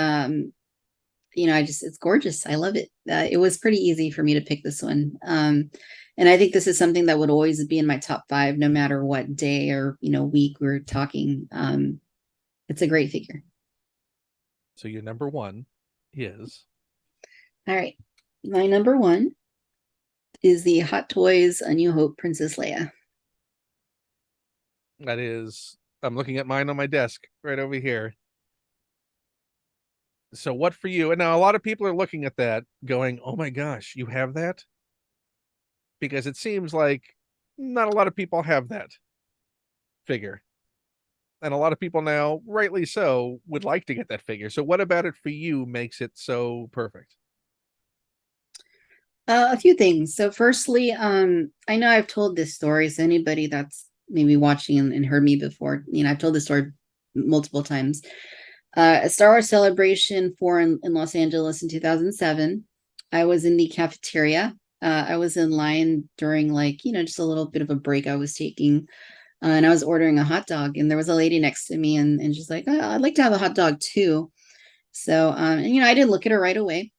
it's gorgeous. I love it. It was pretty easy for me to pick this one. And I think this is something that would always be in my top five, no matter what day or week we're talking. It's a great figure. So your number one is All right, my number one is the Hot Toys A New Hope Princess Leia. that is I'm looking at mine on my desk right over here. So what for you? And now a lot of people are looking at that going, "Oh my gosh, you have that?" Because it seems like not a lot of people have that figure. And a lot of people now, rightly so, would like to get that figure. So what about it for you makes it so perfect? A few things. So, firstly, I know I've told this story. So, anybody that's maybe watching and heard me before. I've told this story multiple times. A Star Wars Celebration 4 in Los Angeles in 2007. I was in the cafeteria. I was in line during, like, just a little bit of a break I was taking. And I was ordering a hot dog, and there was a lady next to me, and she's like, oh, I'd like to have a hot dog too. So, and, I didn't look at her right away.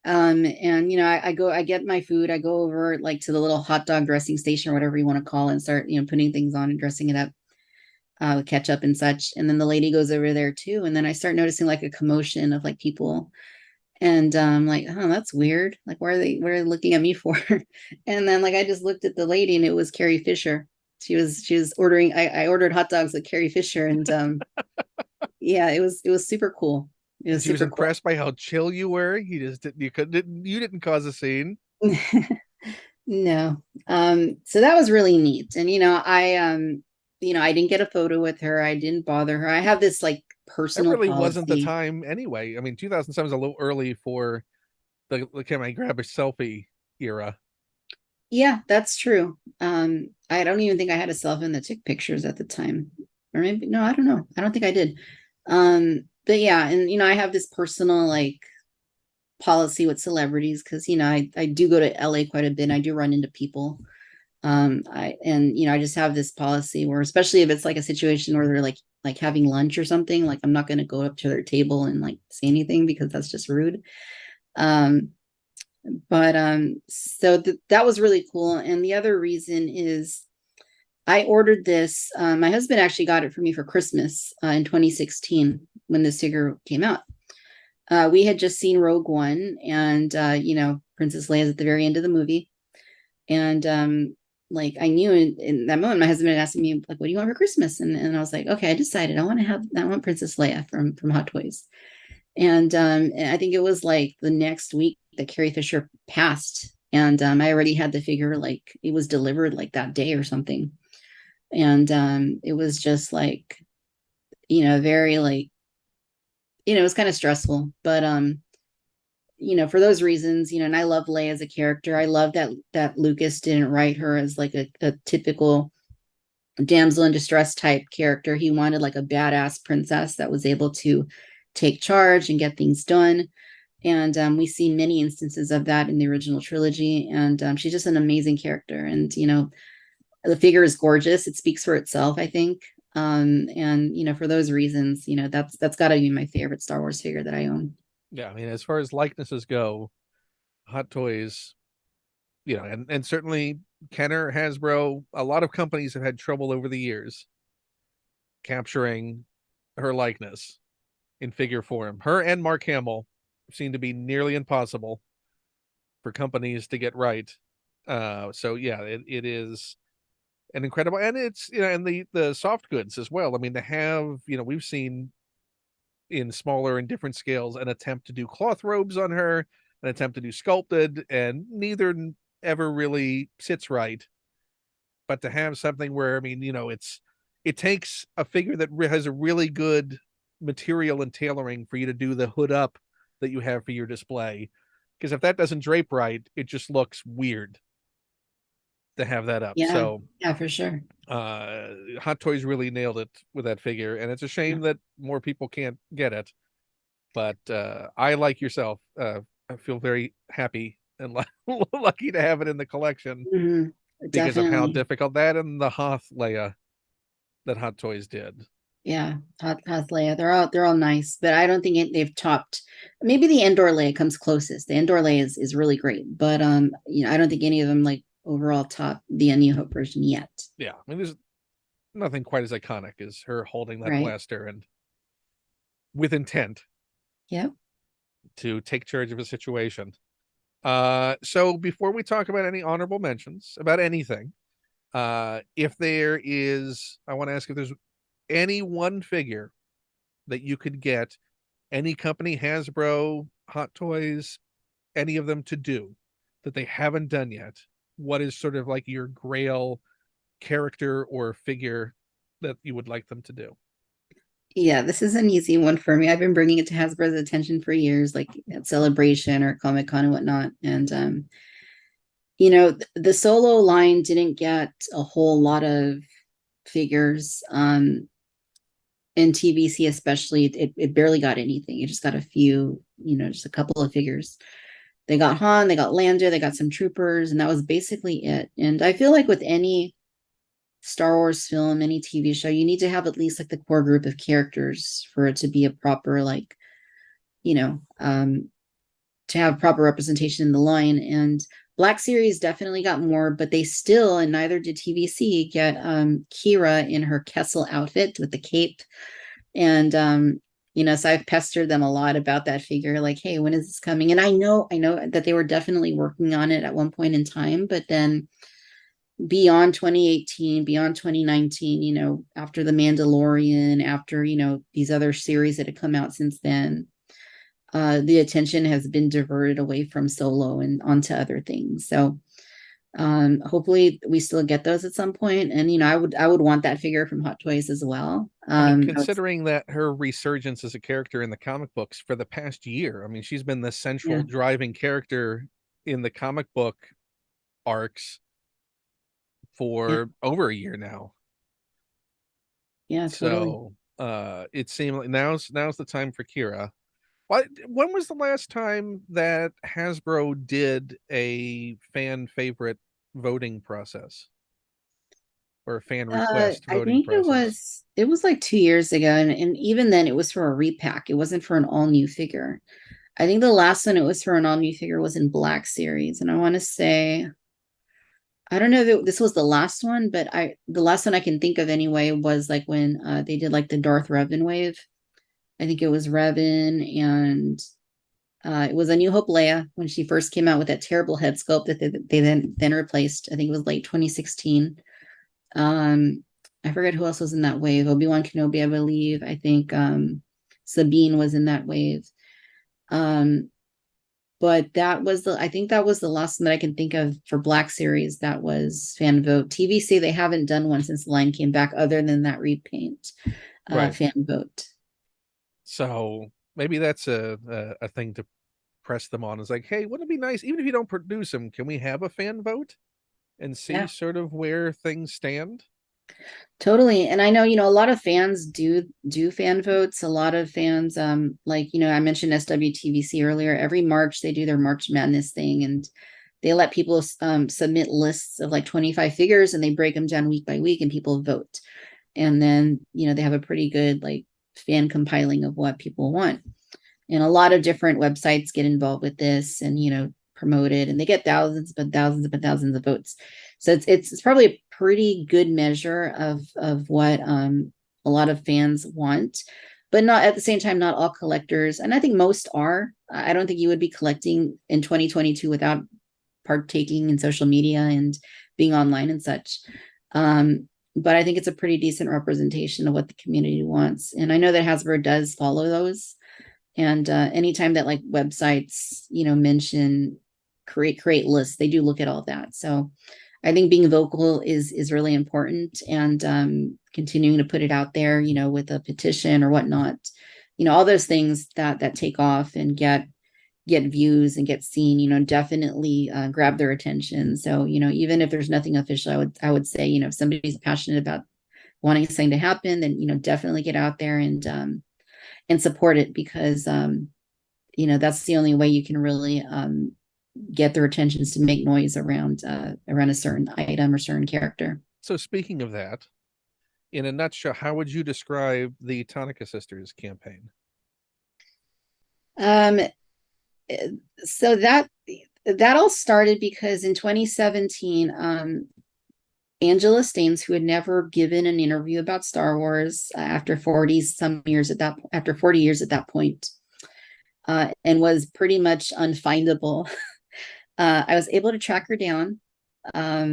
And I get my food, I go over like to the little hot dog dressing station or whatever you want to call it, and start, putting things on and dressing it up with ketchup and such. And then the lady goes over there too. And then I start noticing like a commotion of like people. And like, oh, that's weird. Like, what are they looking at me for? And then like I just looked at the lady, and it was Carrie Fisher. She was ordering, I ordered hot dogs with Carrie Fisher, and yeah, it was super cool. It And was she was super cool. impressed by how chill you were. You didn't cause a scene. No. So that was really neat. And I didn't get a photo with her. I didn't bother her. I have this like That personal really wasn't the policy. time anyway. I mean, 2007 is a little early for the can I grab a selfie era. Yeah, that's true. I don't even think I had a cell phone that took pictures at the time. Or maybe no, I don't know. I don't think I did. But yeah, and I have this personal like policy with celebrities because I do go to LA quite a bit. And I do run into people. I just have this policy where, especially if it's like a situation where they're like having lunch or something, like I'm not going to go up to their table and like say anything because that's just rude. Um, but that was really cool. And the other reason is I ordered this. My husband actually got it for me for Christmas in 2016 when this figure came out. We had just seen Rogue One, and Princess Leia's at the very end of the movie. And like I knew in that moment, my husband had asked me like, "What do you want for Christmas?" And I was like, "Okay, I decided I want Princess Leia from Hot Toys." And I think it was like the next week that Carrie Fisher passed, and I already had the figure, like it was delivered like that day or something. And it was just like, very like, it was kind of stressful, but for those reasons, and I love Leia as a character. I love that Lucas didn't write her as like a typical damsel in distress type character. He wanted like a badass princess that was able to take charge and get things done. And we see many instances of that in the original trilogy. And she's just an amazing character. And the figure is gorgeous. It speaks for itself, I think. And for those reasons, that's got to be my favorite Star Wars figure that I own. Yeah, I mean, as far as likenesses go, Hot Toys, and certainly Kenner, Hasbro, a lot of companies have had trouble over the years capturing her likeness in figure form. Her and Mark Hamill seem to be nearly impossible for companies to get right. So yeah, it is an incredible, and it's and the soft goods as well. I mean, to have we've seen in smaller and different scales an attempt to do cloth robes on her, an attempt to do sculpted, and neither ever really sits right. But to have something where, I mean, it takes a figure that has a really good material and tailoring for you to do the hood up that you have for your display. Because if that doesn't drape right, it just looks weird to have that up. Yeah, So yeah, for sure. Hot Toys really nailed it with that figure, and it's a Yeah. shame that more people can't get it. But I, like yourself, I feel very happy and lucky to have it in the collection Mhm. because of how Definitely. difficult that and the Hoth Leia that Hot Toys did. Yeah, Hoth Leia. They're all nice, but I don't think they've topped. Maybe the Endor Leia comes closest. The Endor Leia is really great, but I don't think any of them like overall top the A New Hope version yet. Yeah, I mean, there's nothing quite as iconic as her holding that Right? blaster and with intent Yep. to take charge of a situation. So before we talk about any honorable mentions about anything, if there is, I want to ask if there's any one figure that you could get any company, Hasbro, Hot Toys, any of them to do that they haven't done yet. What is sort of like your grail character or figure that you would like them to do? Yeah, this is an easy one for me. I've been bringing it to Hasbro's attention for years, like at Celebration or Comic Con and whatnot. And the solo line didn't get a whole lot of figures. In TVC especially, it barely got anything. It just got a few, just a couple of figures. They got Han, they got Lando, they got some troopers, and that was basically it. And I feel like with any Star Wars film, any TV show, you need to have at least like the core group of characters for it to be a proper, like, you know, um, to have proper representation in the line. And Black Series definitely got more, but they still, and neither did TVC, get Kira in her Kessel outfit with the cape. And so I've pestered them a lot about that figure, like, hey, when is this coming? And I know that they were definitely working on it at one point in time, but then beyond 2018, beyond 2019, after The Mandalorian, after, these other series that have come out since then, the attention has been diverted away from Solo and onto other things. So hopefully we still get those at some point. And I would want that figure from Hot Toys as well. I mean, considering that her resurgence as a character in the comic books for the past year, I mean, she's been the central driving character in the comic book arcs for over a year now. Yeah, totally. So it seemed like now's the time for Kira. When was the last time that Hasbro did a fan favorite voting process or a fan request I voting think it process? was like 2 years ago, and even then it was for a repack. It wasn't for an all new figure. I think the last one it was for an all new figure was in Black Series, and I want to say I don't know if this was the last one, but the last one I can think of anyway was like when they did like the Darth Revan wave. I think it was Revan, and it was A New Hope Leia when she first came out with that terrible head sculpt that they then replaced. I think it was late 2016. Um, I forget who else was in that wave. Obi-Wan Kenobi, I believe. I think Sabine was in that wave. Um, but I think that was the last one that I can think of for Black Series that was fan vote. TVC, they haven't done one since the line came back, other than that repaint Right. fan vote. So maybe that's a thing to press them on. Is like, hey, wouldn't it be nice, even if you don't produce them, can we have a fan vote and see Yeah. sort of where things stand? Totally. And I know, a lot of fans do fan votes. A lot of fans, like, I mentioned SWTVC earlier. Every March they do their March Madness thing, and they let people submit lists of like 25 figures, and they break them down week by week, and people vote. And then, they have a pretty good like fan compiling of what people want. And a lot of different websites get involved with this and, promote it, and they get thousands of votes. So it's probably a pretty good measure of what a lot of fans want, but not at the same time, not all collectors. And I think most are. I don't think you would be collecting in 2022 without partaking in social media and being online and such. But I think it's a pretty decent representation of what the community wants. And I know that Hasbro does follow those. And anytime that like websites, mention create lists, they do look at all that. So I think being vocal is really important, and continuing to put it out there, with a petition or whatnot, all those things that take off and get views and get seen, definitely grab their attention. So, even if there's nothing official, I would say, if somebody's passionate about wanting something to happen, then, definitely get out there and support it, because that's the only way you can really get their attentions to make noise around a certain item or certain character. So speaking of that, in a nutshell, how would you describe the Tonica Sisters campaign? Um, so that all started because in 2017, Angela Staines, who had never given an interview about Star Wars after 40 years at that point, and was pretty much unfindable. I was able to track her down. I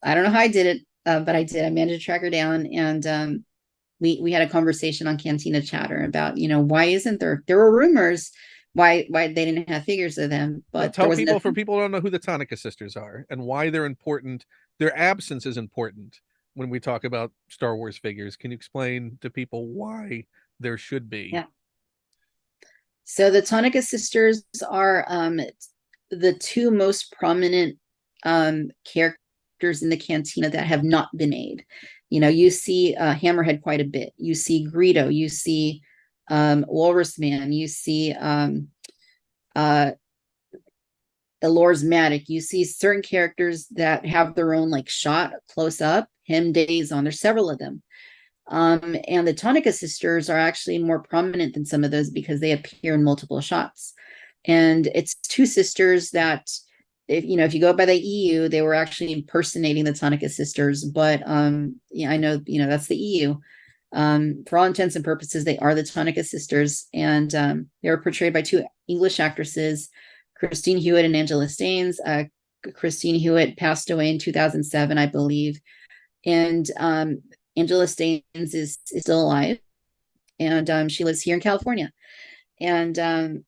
don't know how I did it, but I did. I managed to track her down, and we had a conversation on Cantina Chatter about, why isn't there were rumors why they didn't have figures of them, but Tell there was people, for nothing. people who don't know who the Tonica Sisters are and why they're important, their absence is important when we talk about Star Wars figures. Can you explain to people why there should be? Yeah. So the Tonica sisters are the two most prominent characters characters in the Cantina that have not been made. You see Hammerhead quite a bit. You see Greedo. You see Walrus Man. You see Elor's Matic. You see certain characters that have their own like shot close up. Him Days on. There's several of them. And the Tonica sisters are actually more prominent than some of those because they appear in multiple shots. And it's two sisters that, if you go by the EU, they were actually impersonating the Tonica sisters. But yeah, I know that's the EU. For all intents and purposes, they are the Tonica sisters, and they were portrayed by two English actresses, Christine Hewitt and Angela Staines. Christine Hewitt passed away in 2007, I believe, and Angela Staines is still alive, and she lives here in California. And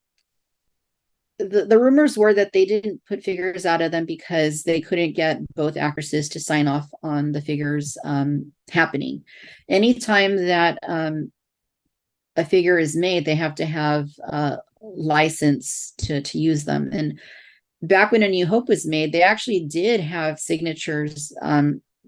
the rumors were that they didn't put figures out of them because they couldn't get both actresses to sign off on the figures happening. Anytime that a figure is made, they have to have a license to use them. And back when A New Hope was made, they actually did have signatures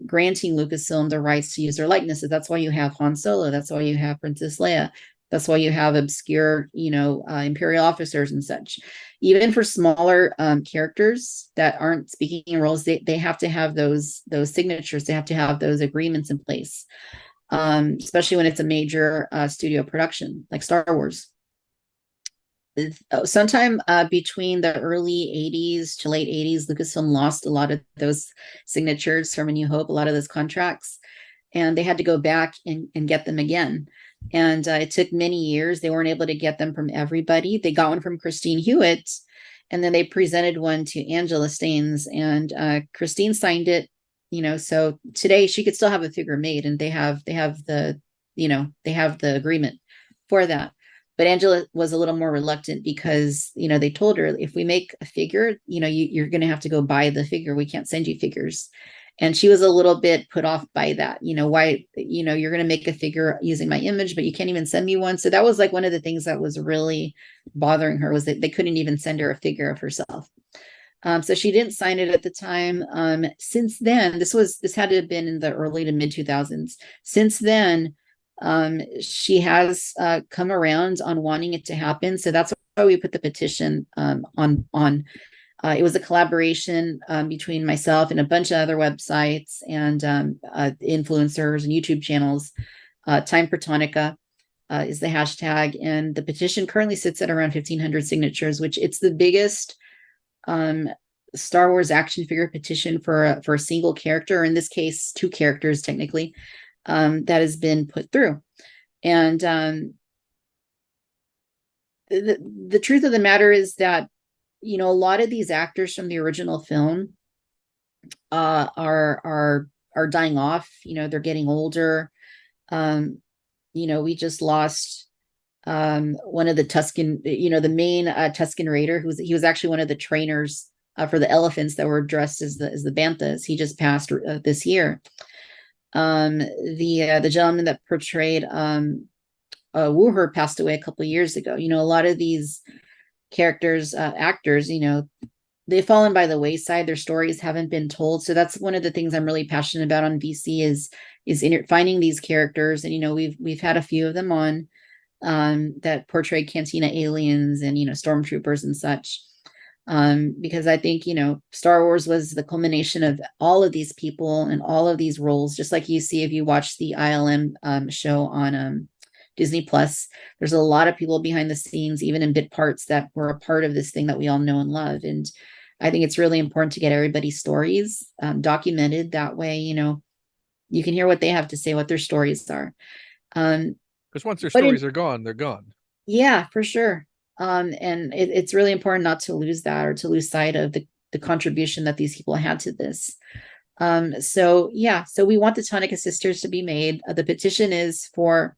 granting Lucasfilm the rights to use their likenesses. That's why you have Han Solo. That's why you have Princess Leia. That's why you have obscure, Imperial officers and such. Even for smaller characters that aren't speaking in roles, they have to have those signatures. They have to have those agreements in place, especially when it's a major studio production like Star Wars. Sometime between the early 80s to late 80s, Lucasfilm lost a lot of those signatures from A New Hope, a lot of those contracts, and they had to go back and get them again. And it took many years. They weren't able to get them from everybody. They got one from Christine Hewitt, and then they presented one to Angela Staines, and Christine signed it. So today she could still have a figure made, and they have the agreement for that. But Angela was a little more reluctant because, they told her, if we make a figure, you're going to have to go buy the figure. We can't send you figures. And she was a little bit put off by that. Why, you're going to make a figure using my image, but you can't even send me one. So that was like one of the things that was really bothering her, was that they couldn't even send her a figure of herself. So she didn't sign it at the time. Since then, this had to have been in the early to mid 2000s. Since then, she has come around on wanting it to happen. So that's why we put the petition on. It was a collaboration between myself and a bunch of other websites and influencers and YouTube channels. Time for Tonica is the hashtag, and the petition currently sits at around 1,500 signatures, which it's the biggest Star Wars action figure petition for a single character, or in this case, two characters technically, that has been put through. And the truth of the matter is that, a lot of these actors from the original film are dying off. They're getting older. We just lost one of the Tusken, the main Tusken Raider, he was actually one of the trainers for the elephants that were dressed as the banthas. He just passed this year. The gentleman that portrayed Wooher passed away a couple of years ago. A lot of these characters, actors, they've fallen by the wayside. Their stories haven't been told. So that's one of the things I'm really passionate about on VC is finding these characters. And we've had a few of them on that portrayed Cantina aliens and stormtroopers and such. Because I think Star Wars was the culmination of all of these people and all of these roles. Just like you see if you watch the ILM show on Disney Plus, there's a lot of people behind the scenes, even in bit parts, that were a part of this thing that we all know and love. And I think it's really important to get everybody's stories documented. That way, you can hear what they have to say, what their stories are. Because once their stories are gone, they're gone. Yeah, for sure. And it's really important not to lose that, or to lose sight of the contribution that these people had to this. So we want the Tonica sisters to be made. The petition is for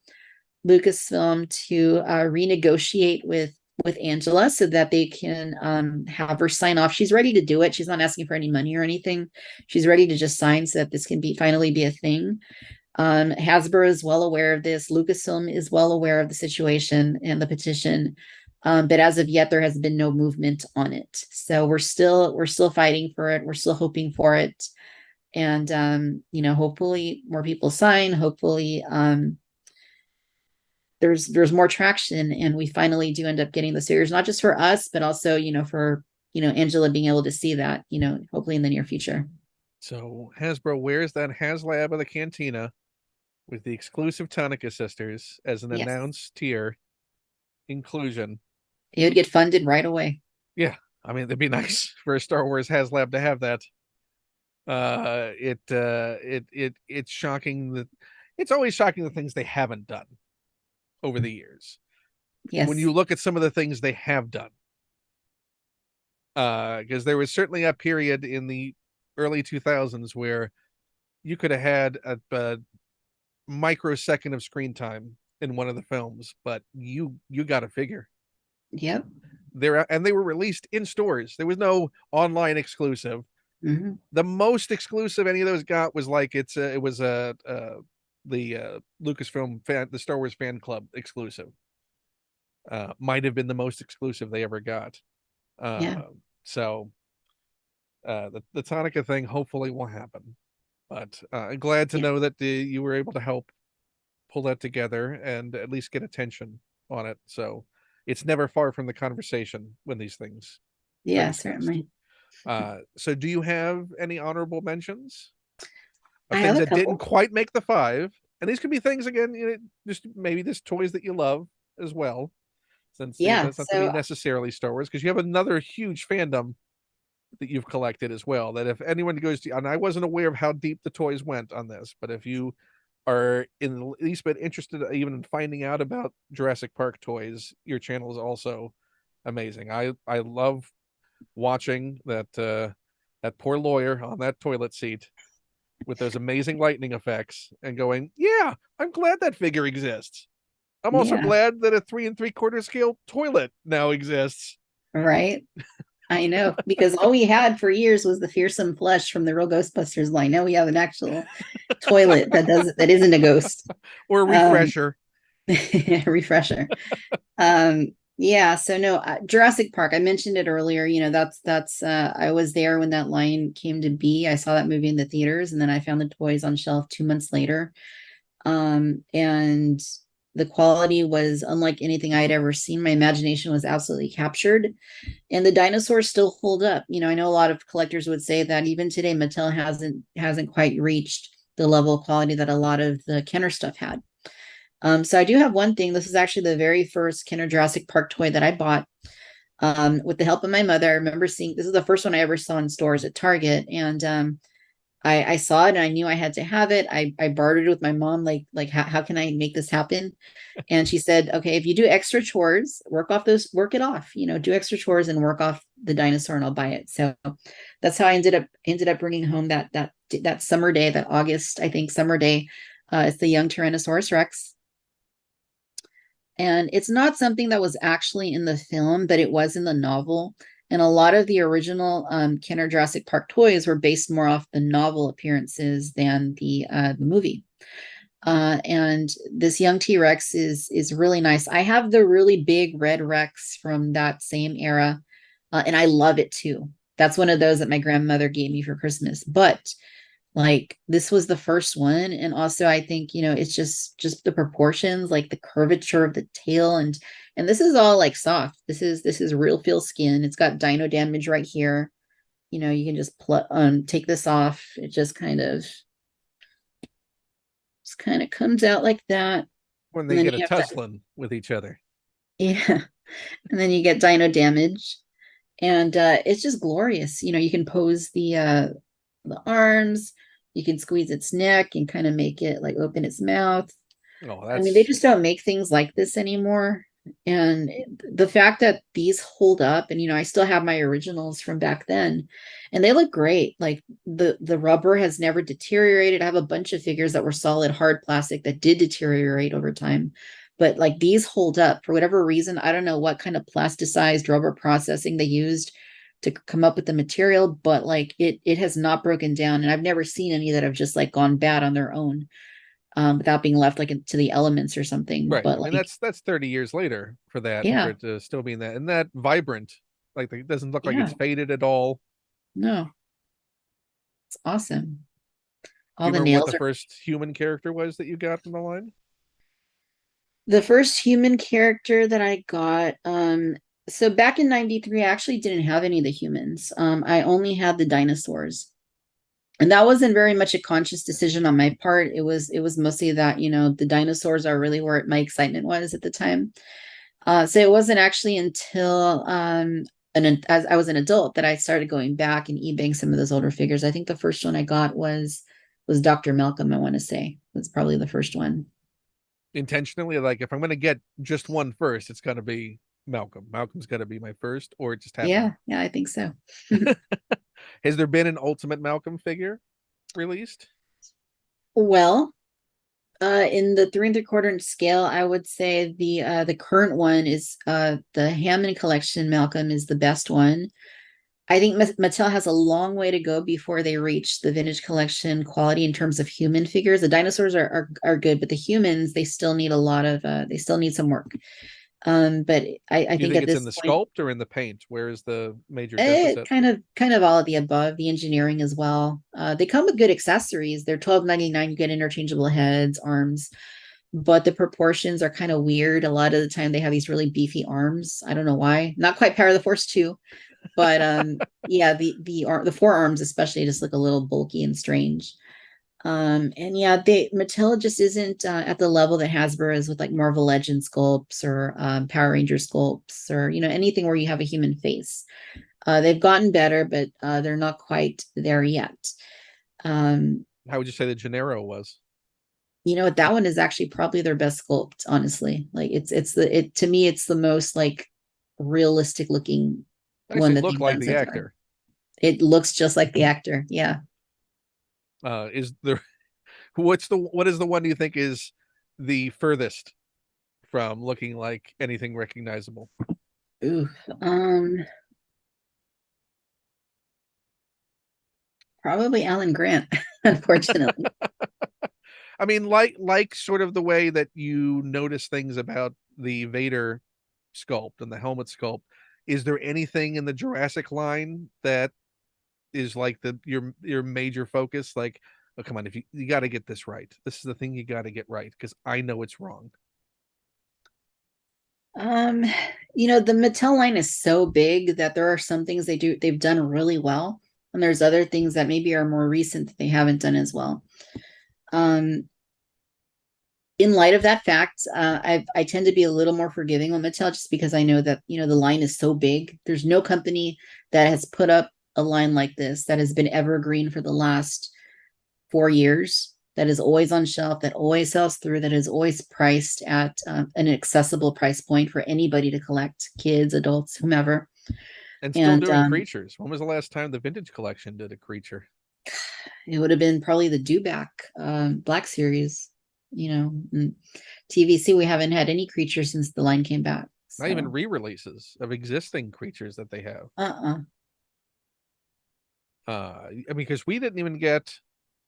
Lucasfilm to renegotiate with Angela so that they can have her sign off. She's ready to do it. She's not asking for any money or anything. She's ready to just sign so that this can finally be a thing. Hasbro is well aware of this. Lucasfilm is well aware of the situation and the petition. But as of yet, there has been no movement on it. So we're still fighting for it. We're still hoping for it. And hopefully more people sign. Hopefully there's more traction, and we finally do end up getting the series, not just for us, but also for Angela being able to see that, hopefully in the near future. So Hasbro wears that HasLab of the Cantina with the exclusive Tonica sisters as an Yes, announced tier inclusion. it would get funded right away. Yeah, I mean, it'd be nice for a Star Wars HasLab to have that. It's shocking that it's always shocking the things they haven't done over the years. When Yes. you look at some of the things they have done, because there was certainly a period in the early 2000s where you could have had a microsecond of screen time in one of the films, but you got a figure Yep. there, and they were released in stores. There was no online exclusive. Hmm. The most exclusive any of those got was like it was a the Lucasfilm fan, the Star Wars fan club exclusive. Might have been the most exclusive they ever got. Yeah. So the Tonica thing hopefully will happen. But I'm glad to Yeah. know that you were able to help pull that together and at least get attention on it. So it's never far from the conversation when these things are Yeah, discussed. certainly. So do you have any honorable mentions I of have things a that didn't couple. quite make the five? And these could be things again, just maybe just toys that you love as well, since it Yeah. doesn't have to be So necessarily Star Wars, because you have another huge fandom that you've collected as well. That if anyone goes to, and I wasn't aware of how deep the toys went on this, but if you are in the least bit interested even in finding out about Jurassic Park toys, your channel is also amazing. I love watching that poor lawyer on that toilet seat with those amazing lightning effects and going, yeah, I'm glad that figure exists. I'm also yeah, glad that a 3 3/4 scale toilet now exists. right. I know, because all we had for years was the fearsome flesh from the real Ghostbusters line. Now we have an actual toilet that isn't a ghost. Or a Um, refresher. refresher. Um, yeah, so no, Jurassic Park, I mentioned it earlier, that's I was there when that line came to be. I saw that movie in the theaters, and then I found the toys on shelf 2 months later. And the quality was unlike anything I had ever seen. My imagination was absolutely captured, and the dinosaurs still hold up. I know a lot of collectors would say that even today Mattel hasn't quite reached the level of quality that a lot of the Kenner stuff had. So I do have one thing. This is actually the very first Kenner Jurassic Park toy that I bought, with the help of my mother. I remember seeing, this is the first one I ever saw in stores at Target, and I saw it and I knew I had to have it. I bartered with my mom, like how can I make this happen? And she said, okay, if you do extra chores, work it off, do extra chores and work off the dinosaur, and I'll buy it. So that's how I ended up bringing home that summer day, that August, I think, summer day. It's the young Tyrannosaurus Rex. And it's not something that was actually in the film, but it was in the novel. And a lot of the original Kenner Jurassic Park toys were based more off the novel appearances than the movie. And this young T-Rex is really nice. I have the really big red Rex from that same era, and I love it too. That's one of those that my grandmother gave me for Christmas. But like, this was the first one, and also I think it's just the proportions, like the curvature of the tail, and this is all like soft. This is real feel skin. It's got dino damage right here. You can take this off. It just kind of comes out like that, When and they then get a you have to, tussling with each other. yeah, and then you get dino damage, and it's just glorious. You can pose the arms. You can squeeze its neck and kind of make it like open its mouth. Oh, I mean, they that's just don't make things like this anymore. And the fact that these hold up, and I still have my originals from back then, and they look great. Like the rubber has never deteriorated. I have a bunch of figures that were solid hard plastic that did deteriorate over time. But like, these hold up for whatever reason. I don't know what kind of plasticized rubber processing they used to come up with the material, but like, it has not broken down. And I've never seen any that have just like gone bad on their own, without being left like to the elements or something. right. But I mean, like, that's 30 years later for that, for yeah, it to still be in that and that vibrant. Like, it doesn't look like yeah, it's faded at all. no, it's awesome. Do All you the remember what nails the are. first human character was that you got in the line? The first human character that I got, so back in 93, I actually didn't have any of the humans. I only had the dinosaurs. And that wasn't very much a conscious decision on my part. It was mostly that, the dinosaurs are really where my excitement was at the time. So it wasn't actually until as I was an adult that I started going back and eBaying some of those older figures. I think the first one I got was Dr. Malcolm, I want to say. Was probably the first one. Intentionally, like if I'm going to get just one first, it's going to be Malcolm. Malcolm's got to be my first, or it just happened. Yeah, yeah, I think so. Has there been an Ultimate Malcolm figure released? Well, in the 3 3/4 inch scale, I would say the current one is the Hammond collection Malcolm is the best one. I think Mattel has a long way to go before they reach the vintage collection quality in terms of human figures. The dinosaurs are good, but the humans they still need a lot of they still need some work. But I Do you think think at it's in this the point, sculpt or in the paint? Where is the major deficit? kind of all of the above, the engineering as well. They come with good accessories. They're $12.99. You get interchangeable heads, arms, but the proportions are kind of weird. A lot of the time they have these really beefy arms. I don't know why. Not quite Power of the Force 2, but yeah, the forearms especially just look a little bulky and strange. And yeah, Mattel just isn't at the level that Hasbro is with like Marvel Legends sculpts or Power Ranger sculpts or anything where you have a human face. They've gotten better, but they're not quite there yet. Um, How would you say the Gennaro was? you know what? That one is actually probably their best sculpt, honestly. Like it to me, it's the most like realistic looking one Actually that look they've like done the so far. actor. It looks just like the actor. Yeah. Is there what is the one you think is the furthest from looking like anything recognizable? Ooh. Probably Alan Grant, unfortunately. I mean, like sort of the way that you notice things about the Vader sculpt and the helmet sculpt. Is there anything in the Jurassic line that is like your major focus? Like, oh come on, if you got to get this right. This is the thing you got to get right because I know it's wrong. Um, the Mattel line is so big that there are some things they've done really well, and there's other things that maybe are more recent that they haven't done as well. Um, in light of that fact, I tend to be a little more forgiving on Mattel just because I know that the line is so big. There's no company that has put up a line like this that has been evergreen for the last 4 years, that is always on shelf, that always sells through, that is always priced at an accessible price point for anybody to collect, kids, adults, whomever. And still And doing creatures. When was the last time the vintage collection did a creature? it would have been probably the Dewback Black Series. TVC, we haven't had any creatures since the line came back. Not even So, re-releases of existing creatures that they have. uh-uh. I mean, because we didn't even get.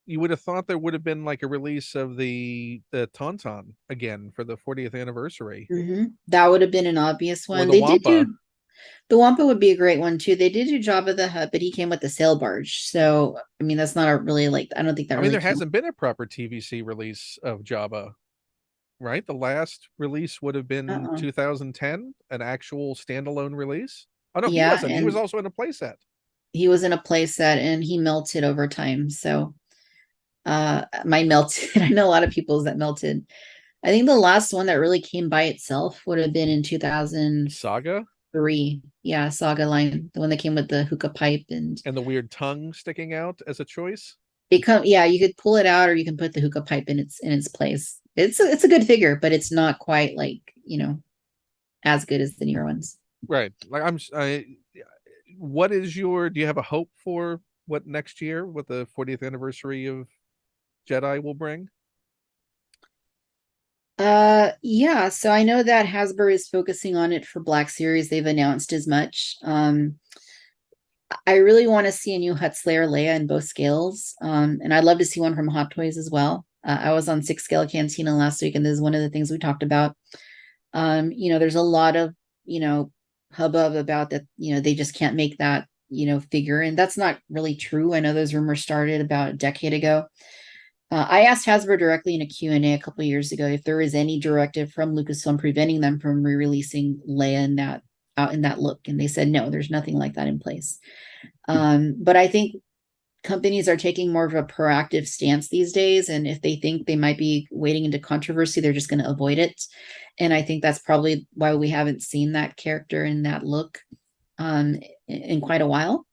You would have thought there would have been like a release of the Tauntaun again for the 40th anniversary, That would have been an obvious or one. the They did Wampa. do the Wampa would be a great one too. They did do Jabba the Hutt, but he came with the sail barge. So, I mean, that's not a really like, I don't think that I mean, really there counts. hasn't been a proper TVC release of Jabba, right? The last release would have been Uh-uh. 2010, an actual standalone release. Oh no, he Yeah, wasn't. He was and also in a playset. he was in a playset and he melted over time. So, my melted, I know a lot of people's that melted. I think the last one that really came by itself would have been in 2003. Saga Yeah, Saga line, the one that came with the hookah pipe and and the weird tongue sticking out as a choice. yeah, you could pull it out or you can put the hookah pipe in its place. It's a good figure, but it's not quite like, as good as the newer ones. Right. Like what is your, do you have a hope for what next year, what the 40th anniversary of Jedi will bring? Yeah, so I know that Hasbro is focusing on it for Black Series. They've announced as much. I really want to see a new Hut Slayer Leia in both scales. And I'd love to see one from Hot Toys as well. I was on 6 scale Cantina last week, and this is one of the things we talked about. There's a lot of, hubbub about that, they just can't make that, figure. And that's not really true. I know those rumors started about a decade ago. I asked Hasbro directly in a Q&A a couple of years ago if there was any directive from Lucasfilm preventing them from re-releasing Leia in that out in that look, and they said no, there's nothing like that in place. But I think companies are taking more of a proactive stance these days, and if they think they might be wading into controversy, they're just going to avoid it. And I think that's probably why we haven't seen that character in that look in quite a while.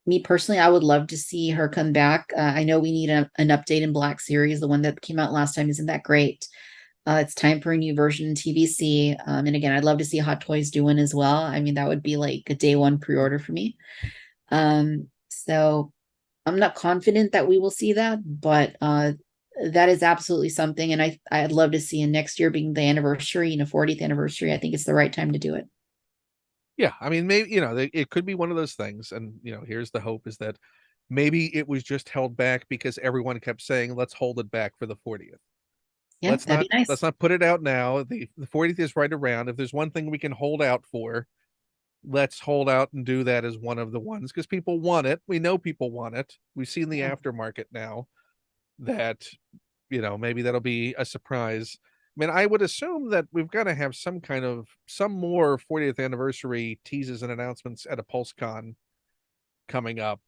Me personally, I would love to see her come back. I know we need an update in Black Series. The one that came out last time isn't that great. It's time for a new version in TVC. And again, I'd love to see Hot Toys do one as well. I mean, that would be like a day one pre-order for me. So I'm not confident that we will see that, but that is absolutely something. And I'd love to see in next year being the anniversary, 40th anniversary. I think it's the right time to do it. Yeah, I mean, maybe it could be one of those things, and here's the hope is that maybe it was just held back because everyone kept saying, "Let's hold it back for the 40th." Yeah, Let's that'd not be nice. let's not put it out now. The 40th is right around. If there's one thing we can hold out for, let's hold out and do that as one of the ones because people want it. We know people want it. We've seen the Yeah. aftermarket now that maybe that'll be a surprise. I mean, I would assume that we've got to have some more 40th anniversary teases and announcements at a PulseCon coming up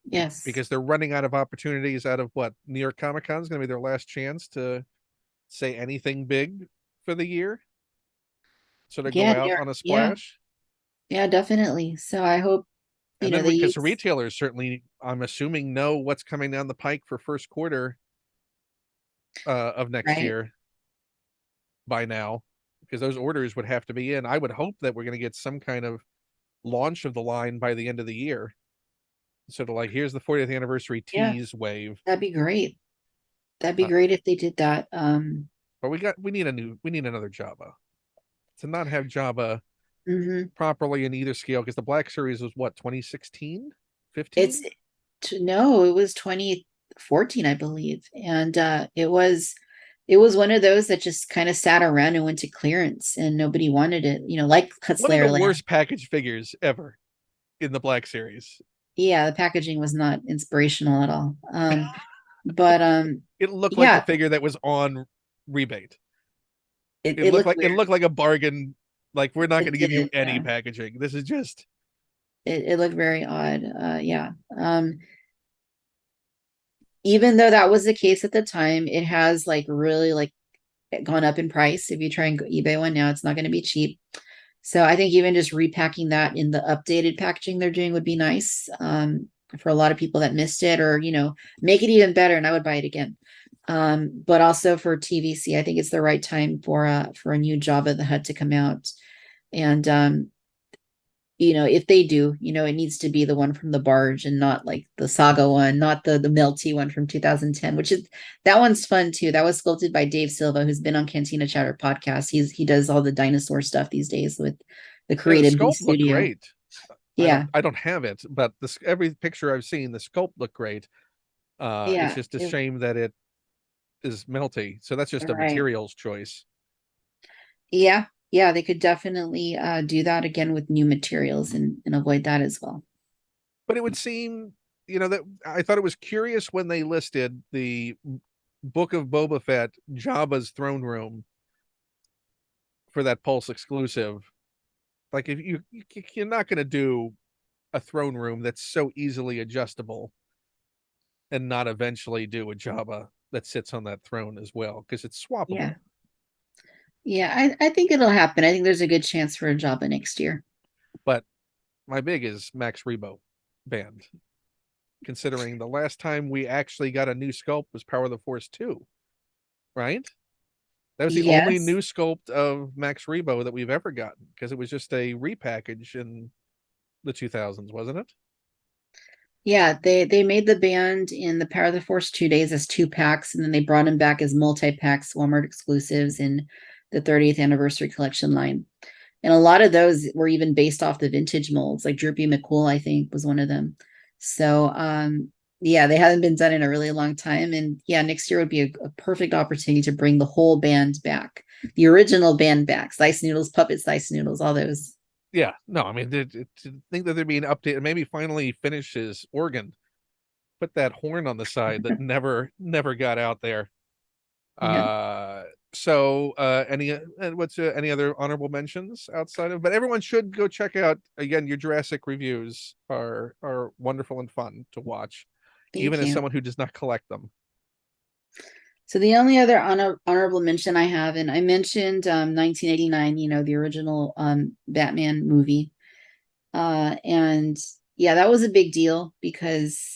Yes. because they're running out of opportunities out of what New York Comic Con is going to be their last chance to say anything big for the year. So to go Yeah, out on a yeah, splash. yeah, definitely. So I hope, And then they because the use, retailers certainly, I'm assuming, know what's coming down the pike for first quarter of next right? year by now, because those orders would have to be in. I would hope that we're going to get some kind of launch of the line by the end of the year. Sort of like, here's the 40th anniversary Yeah, tease wave. that'd be great. That'd be Uh, great if they did that. but we need another Jabba to not have Jabba Mhm. properly in either scale because the Black Series was what 2016, It's 15. no, it was 2014, I believe. And it was one of those that just kind of sat around and went to clearance and nobody wanted it, like One of the Slayer Land. worst package figures ever in the Black Series. Yeah, the packaging was not inspirational at all. But It looked like the yeah, figure that was on rebate. it, It it looked looked like it weird. looked like a bargain. Like, we're not going It to give you did, any yeah. packaging. This is just. It looked very odd. Yeah. Even though that was the case at the time, it has like really like gone up in price. If you try and go eBay one now, it's not going to be cheap. So I think even just repacking that in the updated packaging they're doing would be nice, for a lot of people that missed it, or make it even better, and I would buy it again. But also for TVC, I think it's the right time for a new Jabba the Hutt to come out, and if they do, it needs to be the one from the barge and not like the Saga one, not the melty one from 2010, which is that one's fun too. That was sculpted by Dave Silva, who's been on Cantina Chatter podcast. He does all the dinosaur stuff these days with the Yeah, the Creative B sculpt looked Studio. great. Yeah, I don't have it, but this every picture I've seen, the sculpt looked great. It's yeah, just a shame that it is melty. So that's just a right. materials choice. Yeah, yeah, they could definitely do that again with new materials and avoid that as well. But it would seem, that I thought it was curious when they listed the Book of Boba Fett Jabba's throne room for that Pulse exclusive. Like, if you're not going to do a throne room that's so easily adjustable and not eventually do a Jabba that sits on that throne as well because it's Yeah. swappable. Yeah, I think it'll happen. I think there's a good chance for a Jabba next year. But my big is Max Rebo band, considering the last time we actually got a new sculpt was Power of the Force 2, right? That was the only Yes. new sculpt of Max Rebo that we've ever gotten because it was just a repackage in the 2000s, wasn't it? Yeah, they made the band in the Power of the Force 2 days as two packs, and then they brought them back as multi-packs, Walmart exclusives in the 30th anniversary collection line. And a lot of those were even based off the vintage molds, like Droopy McCool, I think, was one of them. So yeah, they haven't been done in a really long time. And yeah, next year would be a perfect opportunity to bring the whole band back, the original band back, Slice Noodles, Puppet Slice Noodles, all those. Yeah, no, I mean, to think that there'd be an update and maybe finally finish his organ, put that horn on the side that never got out there. Yeah. Uh, any other honorable mentions outside of? But everyone should go check out again. Your Jurassic reviews are wonderful and fun to watch, even Thank as you. someone who does not collect them. So the only other honorable mention I have, and I mentioned 1989, the original Batman movie. And yeah, that was a big deal because,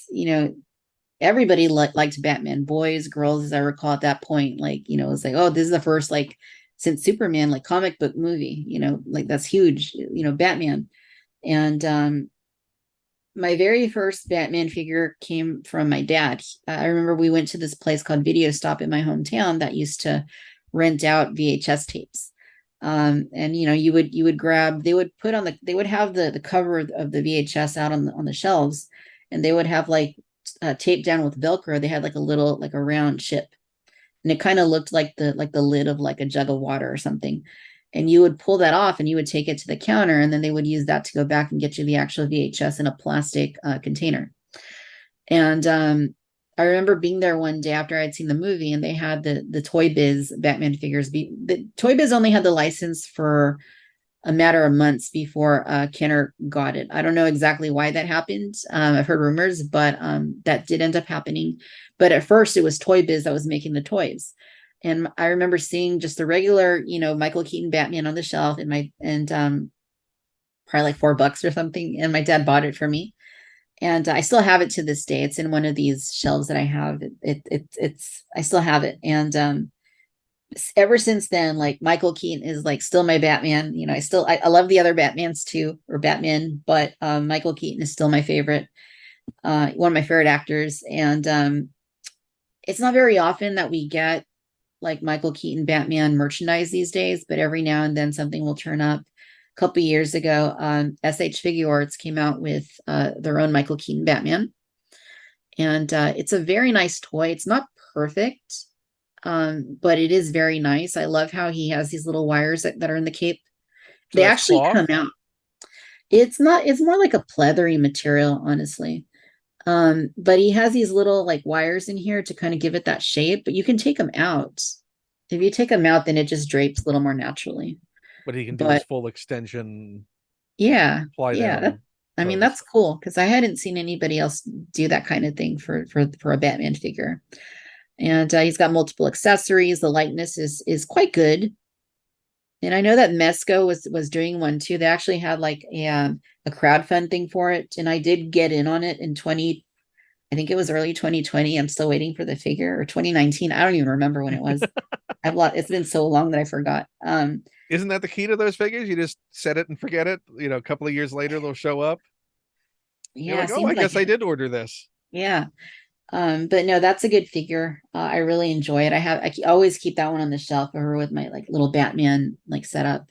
everybody liked Batman, boys, girls, as I recall at that point. Like, it was like, oh, this is the first, like, since Superman, like, comic book movie, like that's huge, Batman. And my very first Batman figure came from my dad. I remember we went to this place called Video Stop in my hometown that used to rent out VHS tapes. And you would grab, they would put on they would have the cover of the VHS out on the shelves, and they would have like taped down with Velcro. They had like a little, like a round chip, and it kind of looked like the lid of like a jug of water or something. And you would pull that off and you would take it to the counter, and then they would use that to go back and get you the actual VHS in a plastic container. And I remember being there one day after I'd seen the movie, and they had the Toy Biz Batman figures. The Toy Biz only had the license for a matter of months before Kenner got it. I don't know exactly why that happened. I've heard rumors, but that did end up happening. But at first, it was Toy Biz that was making the toys. And I remember seeing just the regular, Michael Keaton Batman on the shelf, and probably like $4 or something. And my dad bought it for me, and I still have it to this day. It's in one of these shelves that I have. It's I still have it, and ever since then, like, Michael Keaton is like still my Batman. I love the other Batmans too, or Batman, but Michael Keaton is still my favorite, one of my favorite actors. And it's not very often that we get like Michael Keaton Batman merchandise these days, but every now and then something will turn up. A couple years ago, SH Figure Arts came out with their own Michael Keaton Batman, and it's a very nice toy. It's not perfect, but it is very nice. I love how he has these little wires that are in the cape. So They that's actually cloth. come out. It's not, it's more like a pleathery material, honestly. But he has these little like wires in here to kind of give it that shape, but you can take them out. If you take them out, then it just drapes a little more naturally. But he can do his But full extension yeah, fly yeah, down I mean, pose. that's cool because I hadn't seen anybody else do that kind of thing for a Batman figure. And he's got multiple accessories. The likeness is quite good. And I know that Mesco was doing one too. They actually had like a crowdfund thing for it, and I did get in on it in 20. I think it was early 2020. I'm still waiting for the figure, or 2019. I don't even remember when it was. It's been so long that I forgot. Isn't that the key to those figures? You just set it and forget it. A couple of years later, they'll show up. You're Yeah, like, oh, seems I like guess I it. did order this. Yeah. But no, that's a good figure. I really enjoy it. Always keep that one on the shelf over with my like little Batman like setup.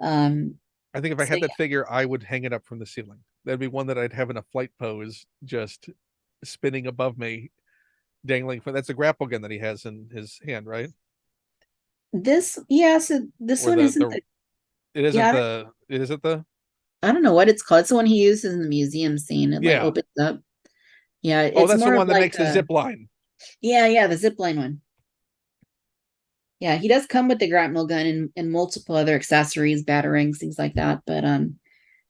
Um, I think if I so had that figure, I would hang it up from the ceiling. That'd be one that I'd have in a flight pose, just spinning above me, dangling. That's a grapple gun that he has in his hand, right? so this Or one isn't the the, it yeah, isn't the it isn't the I don't know what it's called. It's the one he uses in the museum scene. It like yeah. opens up. Yeah, Oh, it's that's the more of one that like makes the zip line. yeah, the zip line one. Yeah, he does come with the grapnel gun and multiple other accessories, batarangs, things like that. But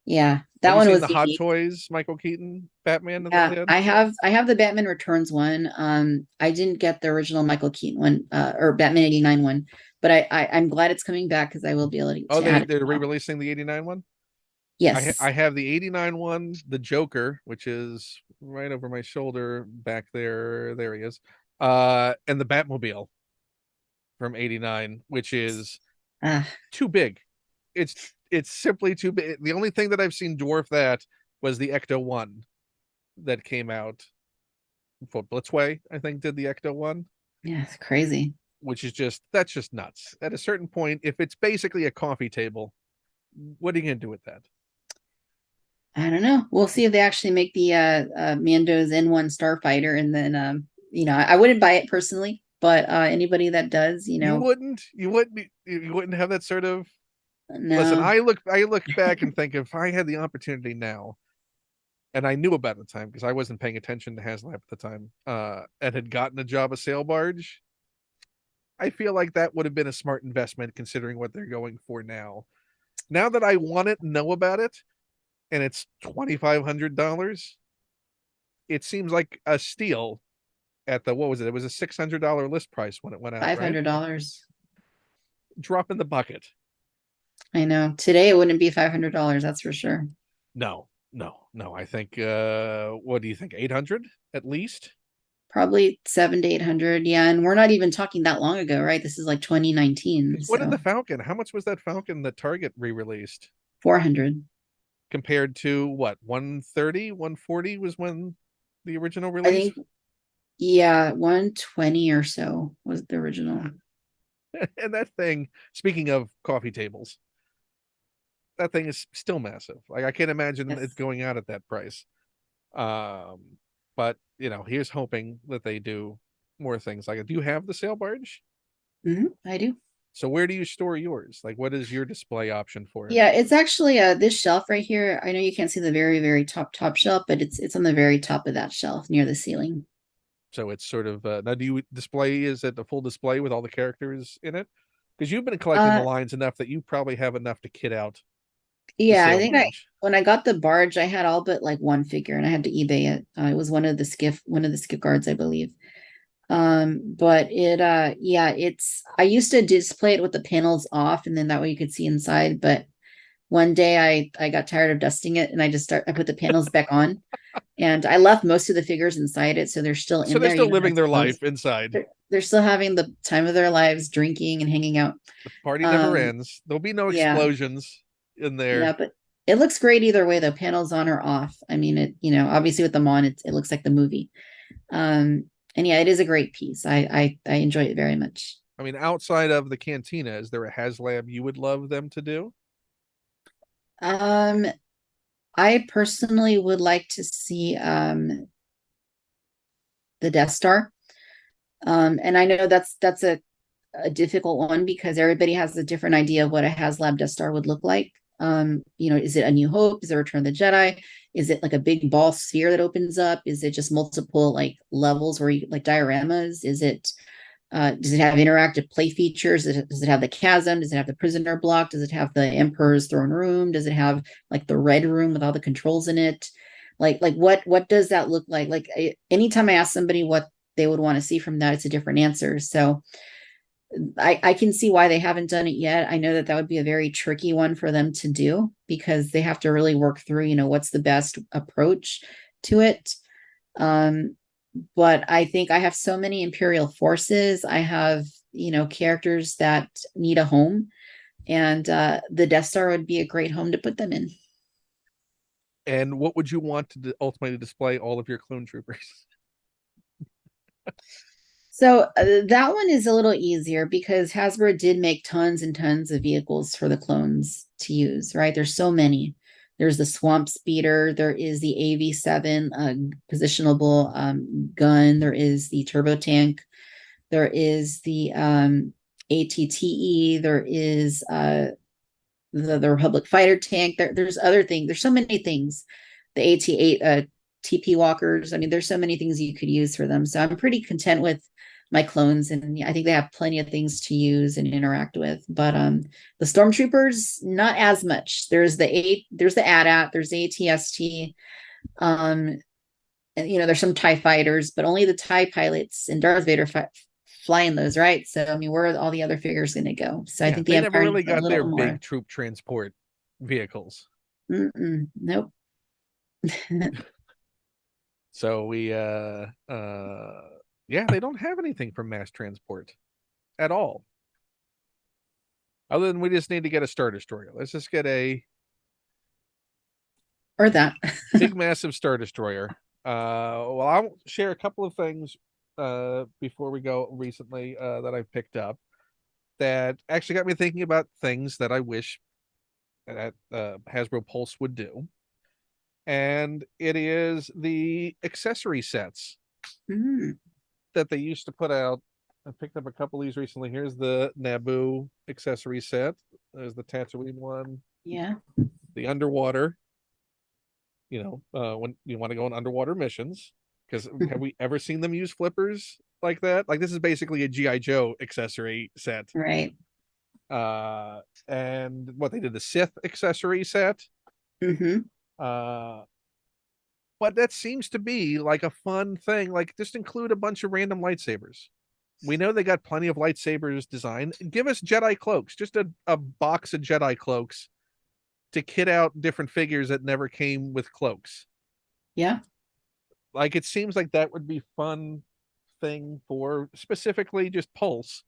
yeah, Have that you one seen was the Hot unique. Toys Michael Keaton Batman that Yeah, they had? I have the Batman Returns one. I didn't get the original Michael Keaton one, or Batman 89 one, but I'm glad it's coming back because I will be able Oh, to add it they're now. re-releasing the '89 one. Yes. I have the '89 one, the Joker, which is right over my shoulder back there. There he is. And the Batmobile from '89, which is Ah, too big. It's it's simply too big. The only thing that I've seen dwarf that was the Ecto one that came out for Blitzway. I think did the Ecto one, yeah, it's crazy. which is that's just nuts. At a certain point, if it's basically a coffee table, what are you gonna do with that? I don't know. We'll see if they actually make the Mando's N1 Starfighter, and then I wouldn't buy it personally, but anybody that does, You wouldn't have that sort of. Listen, no. I look back and think if I had the opportunity now, and I knew about it at the time because I wasn't paying attention to HasLab at the time, and had gotten a job a sail barge, I feel like that would have been a smart investment considering what they're going for now. Now that I want it, know about it, and it's $2,500, it seems like a steal at the, what was it? It was a $600 list price when it went out, right? $500. Drop in the bucket. I know. Today it wouldn't be $500, that's for sure. No, no, no. I think what do you think? 800 at least? Probably 7 to 800. Yeah. And we're not even talking that long ago, right? This is like 2019. What did So the Falcon? How much was that Falcon that Target re-released? 400. Compared to what, 130, 140 was when the original I release? think, yeah, 120 or so was the original. And that thing, speaking of coffee tables, that thing is still massive. Like I can't imagine it Yes. going out at that price. Um, but here's hoping that they do more things like it. Do you have the sail barge? I do. So where do you store yours? Like what is your display option for it? Yeah, it's actually this shelf right here. I know you can't see the very, very top shelf, but it's on the very top of that shelf near the ceiling. So it's sort of now do you display, is it a full display with all the characters in it? Because you've been collecting the Uh lines enough that you probably have enough to kit out the yeah, I sail think I barge. when I got the barge, I had all but like one figure and I had to eBay it. It was one of the skiff guards, I believe. But it yeah, it's I used to display it with the panels off and then that way you could see inside, but one day I got tired of dusting it and I put the panels back on and I left most of the figures inside it, so they're still So in they're there, still even though living it's their closed. life inside. They're still having the time of their lives, drinking and hanging out. The party never Um, ends. There'll be no yeah, explosions in yeah, there. but it looks great either way, though, panels on or off. I mean, obviously with them on, it looks like the movie. Um, and yeah, it is a great piece. I enjoy it very much. I mean, outside of the Cantina, is there a HasLab you would love them to do? Um, I personally would like to see the Death Star. And I know that's a difficult one because everybody has a different idea of what a HasLab Death Star would look like. Is it A New Hope? Is it Return of the Jedi? Is it like a big ball sphere that opens up? Is it just multiple like levels where you like dioramas? Does it have interactive play features? Does it have the chasm? Does it have the prisoner block? Does it have the Emperor's throne room? Does it have like the red room with all the controls in it? Like what does that look like? Anytime I ask somebody what they would want to see from that, it's a different answer. So I can see why they haven't done it yet. I know that would be a very tricky one for them to do because they have to really work through, what's the best approach to it. Um, but I think I have so many Imperial forces. I have, characters that need a home, and the Death Star would be a great home to put them in. And what would you want to ultimately display all of your clone troopers? So that one is a little easier because Hasbro did make tons and tons of vehicles for the clones to use, right? There's so many. There's the Swamp Speeder, there is the AV7 positionable gun, there is the Turbo Tank, there is the ATTE, there is the Republic Fighter Tank. There's other things. There's so many things. The AT8 TP walkers. I mean, there's so many things you could use for them. So I'm pretty content with my clones, and I think they have plenty of things to use and interact with. But the stormtroopers, not as much. There's the AT-AT, there's the ATST, and there's some TIE fighters, but only the TIE pilots and Darth Vader flying those, right? So I mean, where are all the other figures going to go? So I Yeah, think the they never Empire really needs a got their little more. big troop transport vehicles. Nope. So yeah, they don't have anything for mass transport at all. Other than we just need to get a Star Destroyer. Let's just get a Or that. big massive Star Destroyer. Well, I'll share a couple of things before we go recently that I've picked up that actually got me thinking about things that I wish that Hasbro Pulse would do. And it is the accessory sets Mm, that they used to put out. I picked up a couple of these recently. Here's the Naboo accessory set. There's the Tatooine one, yeah. the underwater. when you want to go on underwater missions. Because have we ever seen them use flippers like that? Like this is basically a GI Joe accessory set. Right. And what they did, the Sith accessory set. Hmm. Uh, but that seems to be like a fun thing. Like just include a bunch of random lightsabers. We know they got plenty of lightsabers designed. Give us Jedi cloaks, just a box of Jedi cloaks to kit out different figures that never came with cloaks. Yeah. Like it seems like that would be fun thing for specifically just Pulse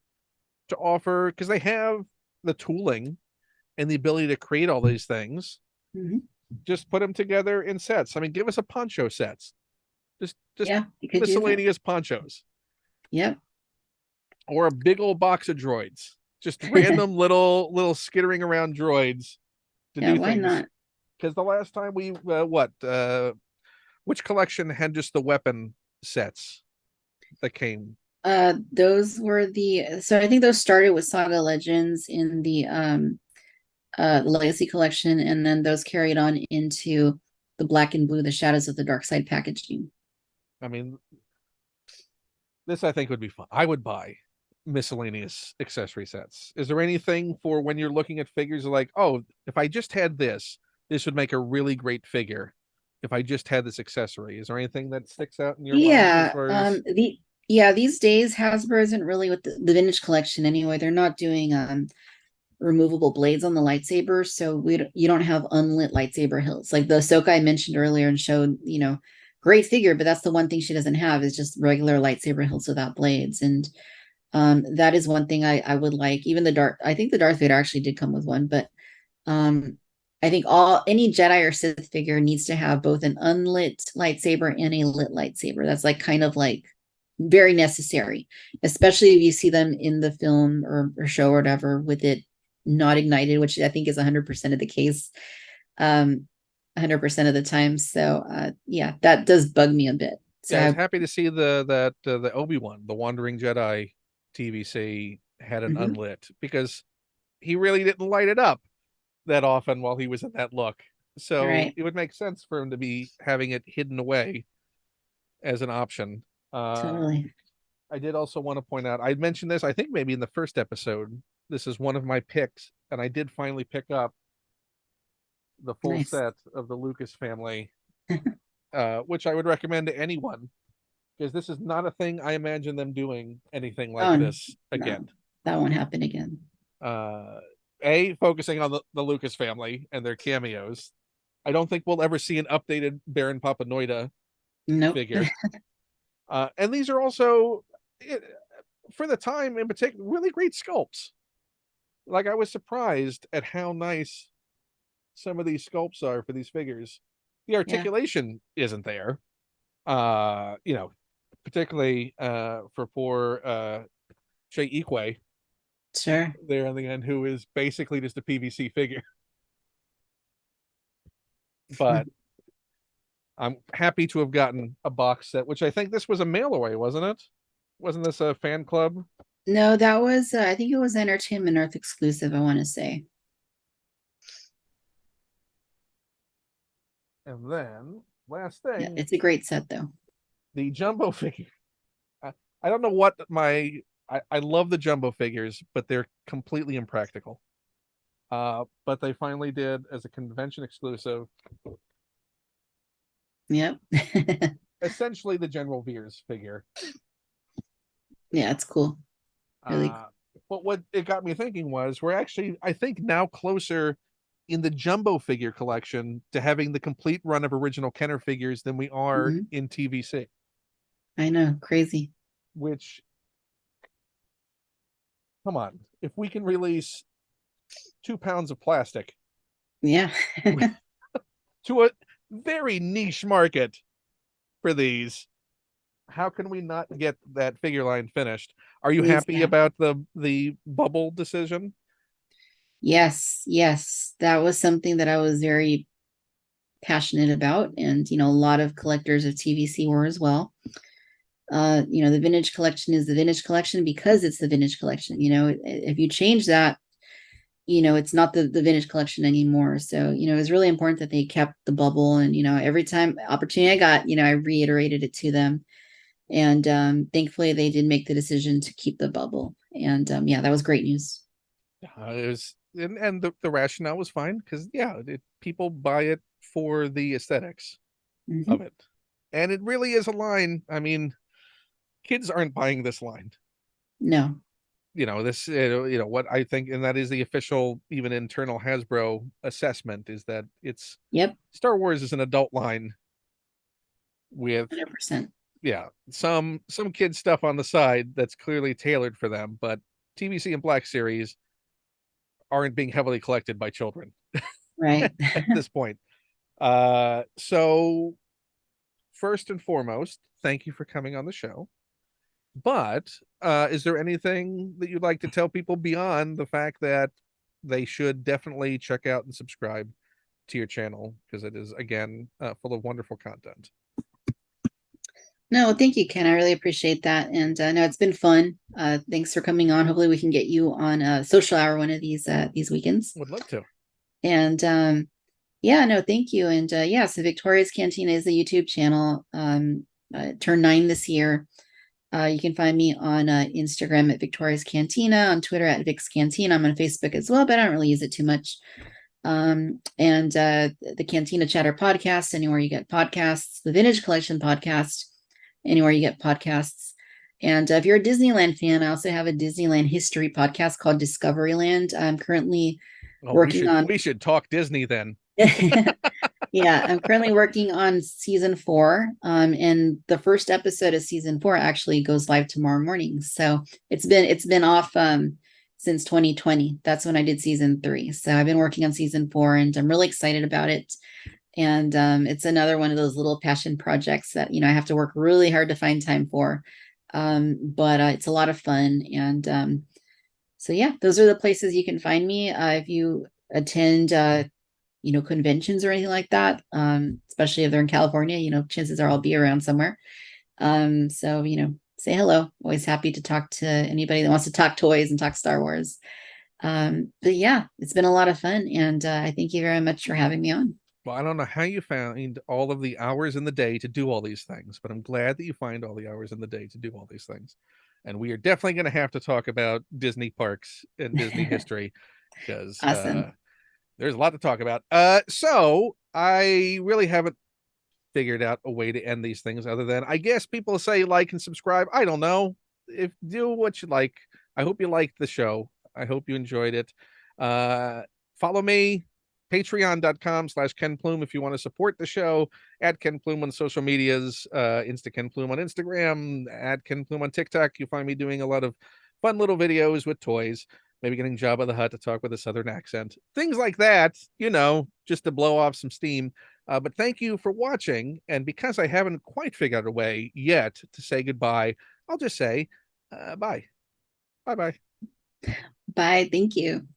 to offer, because they have the tooling and the ability to create all these things. Hmm. Just put them together in sets. I mean, give us a poncho sets. Just Yeah, you could do that. miscellaneous ponchos Yep. or a big old box of droids. Just random little skittering around droids to Yeah, do why things. not? Because the last time we which collection had just the weapon sets that came? Those were so I think those started with Saga Legends in the Legacy collection, and then those carried on into the Black and Blue, the Shadows of the Dark Side packaging. I mean, this I think would be fun. I would buy miscellaneous accessory sets. Is there anything for when you're looking at figures like, oh, if I just had this, this would make a really great figure. If I just had this accessory, is there anything that sticks out in your mind as Yeah, far as these days Hasbro isn't really with the vintage collection anyway. They're not doing removable blades on the lightsabers, so you don't have unlit lightsaber hilts like the Ahsoka I mentioned earlier and showed, great figure, but that's the one thing she doesn't have is just regular lightsaber hilts without blades. And that is one thing I would like. Even I think the Darth Vader actually did come with one, but um, I think any Jedi or Sith figure needs to have both an unlit lightsaber and a lit lightsaber. That's like kind of like very necessary, especially if you see them in the film or show or whatever with it not ignited, which I think is 100% of the case, 100% of the time. So yeah, that does bug me a bit. So yeah, I was happy to see the Obi-Wan, the Wandering Jedi TVC had an mhm. unlit because he really didn't light it up that often while he was in that look. So Right, it would make sense for him to be having it hidden away as an option. Uh, totally. I did also want to point out, I mentioned this, I think maybe in the first episode. This is one of my picks, and I did finally pick up the full Nice. set of the Lucas family, which I would recommend to anyone because this is not a thing I imagine them doing anything like Oh, this no, again. that won't happen again. Uh, focusing on the Lucas family and their cameos. I don't think we'll ever see an updated Baron Papanoida Nope. figure. And these are also, for the time in particular, really great sculpts. Like I was surprised at how nice some of these sculpts are for these figures. The Yeah, articulation isn't there. Uh, you know, Particularly for poor Shay Ikwe sure. there on the end, who is basically just a PVC figure. But I'm happy to have gotten a box set, which I think this was a mail away, wasn't it? Wasn't this a fan club? No, that was I think it was Entertainment Earth exclusive, I want to say. And then last Yeah, thing, it's a great set though. the jumbo figure. I don't know what I love the jumbo figures, but they're completely impractical. But they finally did as a convention exclusive, Yep. essentially the General Veers figure. Yeah, it's cool. Really cool. Uh, but what it got me thinking was we're actually, I think, now closer in the jumbo figure collection to having the complete run of original Kenner figures than we are Mhm. in TVC, I know, crazy. which, come on, if we can release 2 pounds of plastic Yeah. to a very niche market for these, how can we not get that figure line finished? Are you Needs to happy happen. about the bubble decision? Yes, yes. That was something that I was very passionate about. And, a lot of collectors of TVC were as well. The vintage collection is the vintage collection because it's the vintage collection. If you change that, it's not the vintage collection anymore. So, it was really important that they kept the bubble. And, every time opportunity I got, I reiterated it to them. And thankfully they did make the decision to keep the bubble. And yeah, that was great news. It was, and the rationale was fine because yeah, people buy it for the aesthetics of Hmm. it, and it really is a line. I mean, kids aren't buying this line. No. This, what I think, and that is the official, even internal Hasbro assessment, is that it's Yep. Star Wars is an adult line with 100%. yeah, some kid stuff on the side that's clearly tailored for them, but TVC and Black Series aren't being heavily collected by children Right. at this point. So first and foremost, thank you for coming on the show. But is there anything that you'd like to tell people beyond the fact that they should definitely check out and subscribe to your channel because it is again full of wonderful content? No, thank you, Ken. I really appreciate that. And no, it's been fun. Thanks for coming on. Hopefully we can get you on a social hour one of these weekends. Would love to. And yeah, no, thank you. And yeah, so Victoria's Cantina is the YouTube channel. Turned 9 this year. You can find me on Instagram at Victoria's Cantina, on Twitter at Vic's Cantina. I'm on Facebook as well, but I don't really use it too much. And the Cantina Chatter podcast, anywhere you get podcasts, the Vintage Collection podcast, anywhere you get podcasts. And if you're a Disneyland fan, I also have a Disneyland history podcast called Discoveryland. I'm currently Oh, we working should on. we should talk Disney then. Yeah, I'm currently working on season 4. And the first episode of season 4 actually goes live tomorrow morning. So it's been off since 2020. That's when I did season 3. So I've been working on season 4 and I'm really excited about it. And it's another one of those little passion projects that I have to work really hard to find time for. But it's a lot of fun. And so yeah, those are the places you can find me. If you attend conventions or anything like that, especially if they're in California, chances are I'll be around somewhere. So, say hello. Always happy to talk to anybody that wants to talk toys and talk Star Wars. But yeah, it's been a lot of fun. And I thank you very much for having me on. Well, I don't know how you found all of the hours in the day to do all these things, but I'm glad that you find all the hours in the day to do all these things. And we are definitely going to have to talk about Disney parks and Disney history because Awesome. there's a lot to talk about. So I really haven't figured out a way to end these things other than I guess people say like and subscribe. I don't know. If do what you like. I hope you liked the show. I hope you enjoyed it. Follow me, patreon.com/Ken Plume if you want to support the show, at Ken Plume on social medias, Insta Ken Plume on Instagram, at Ken Plume on TikTok. You'll find me doing a lot of fun little videos with toys, maybe getting Jabba the Hutt to talk with a southern accent, things like that, just to blow off some steam. But thank you for watching. And because I haven't quite figured out a way yet to say goodbye, I'll just say bye. Bye bye. Bye. Thank you.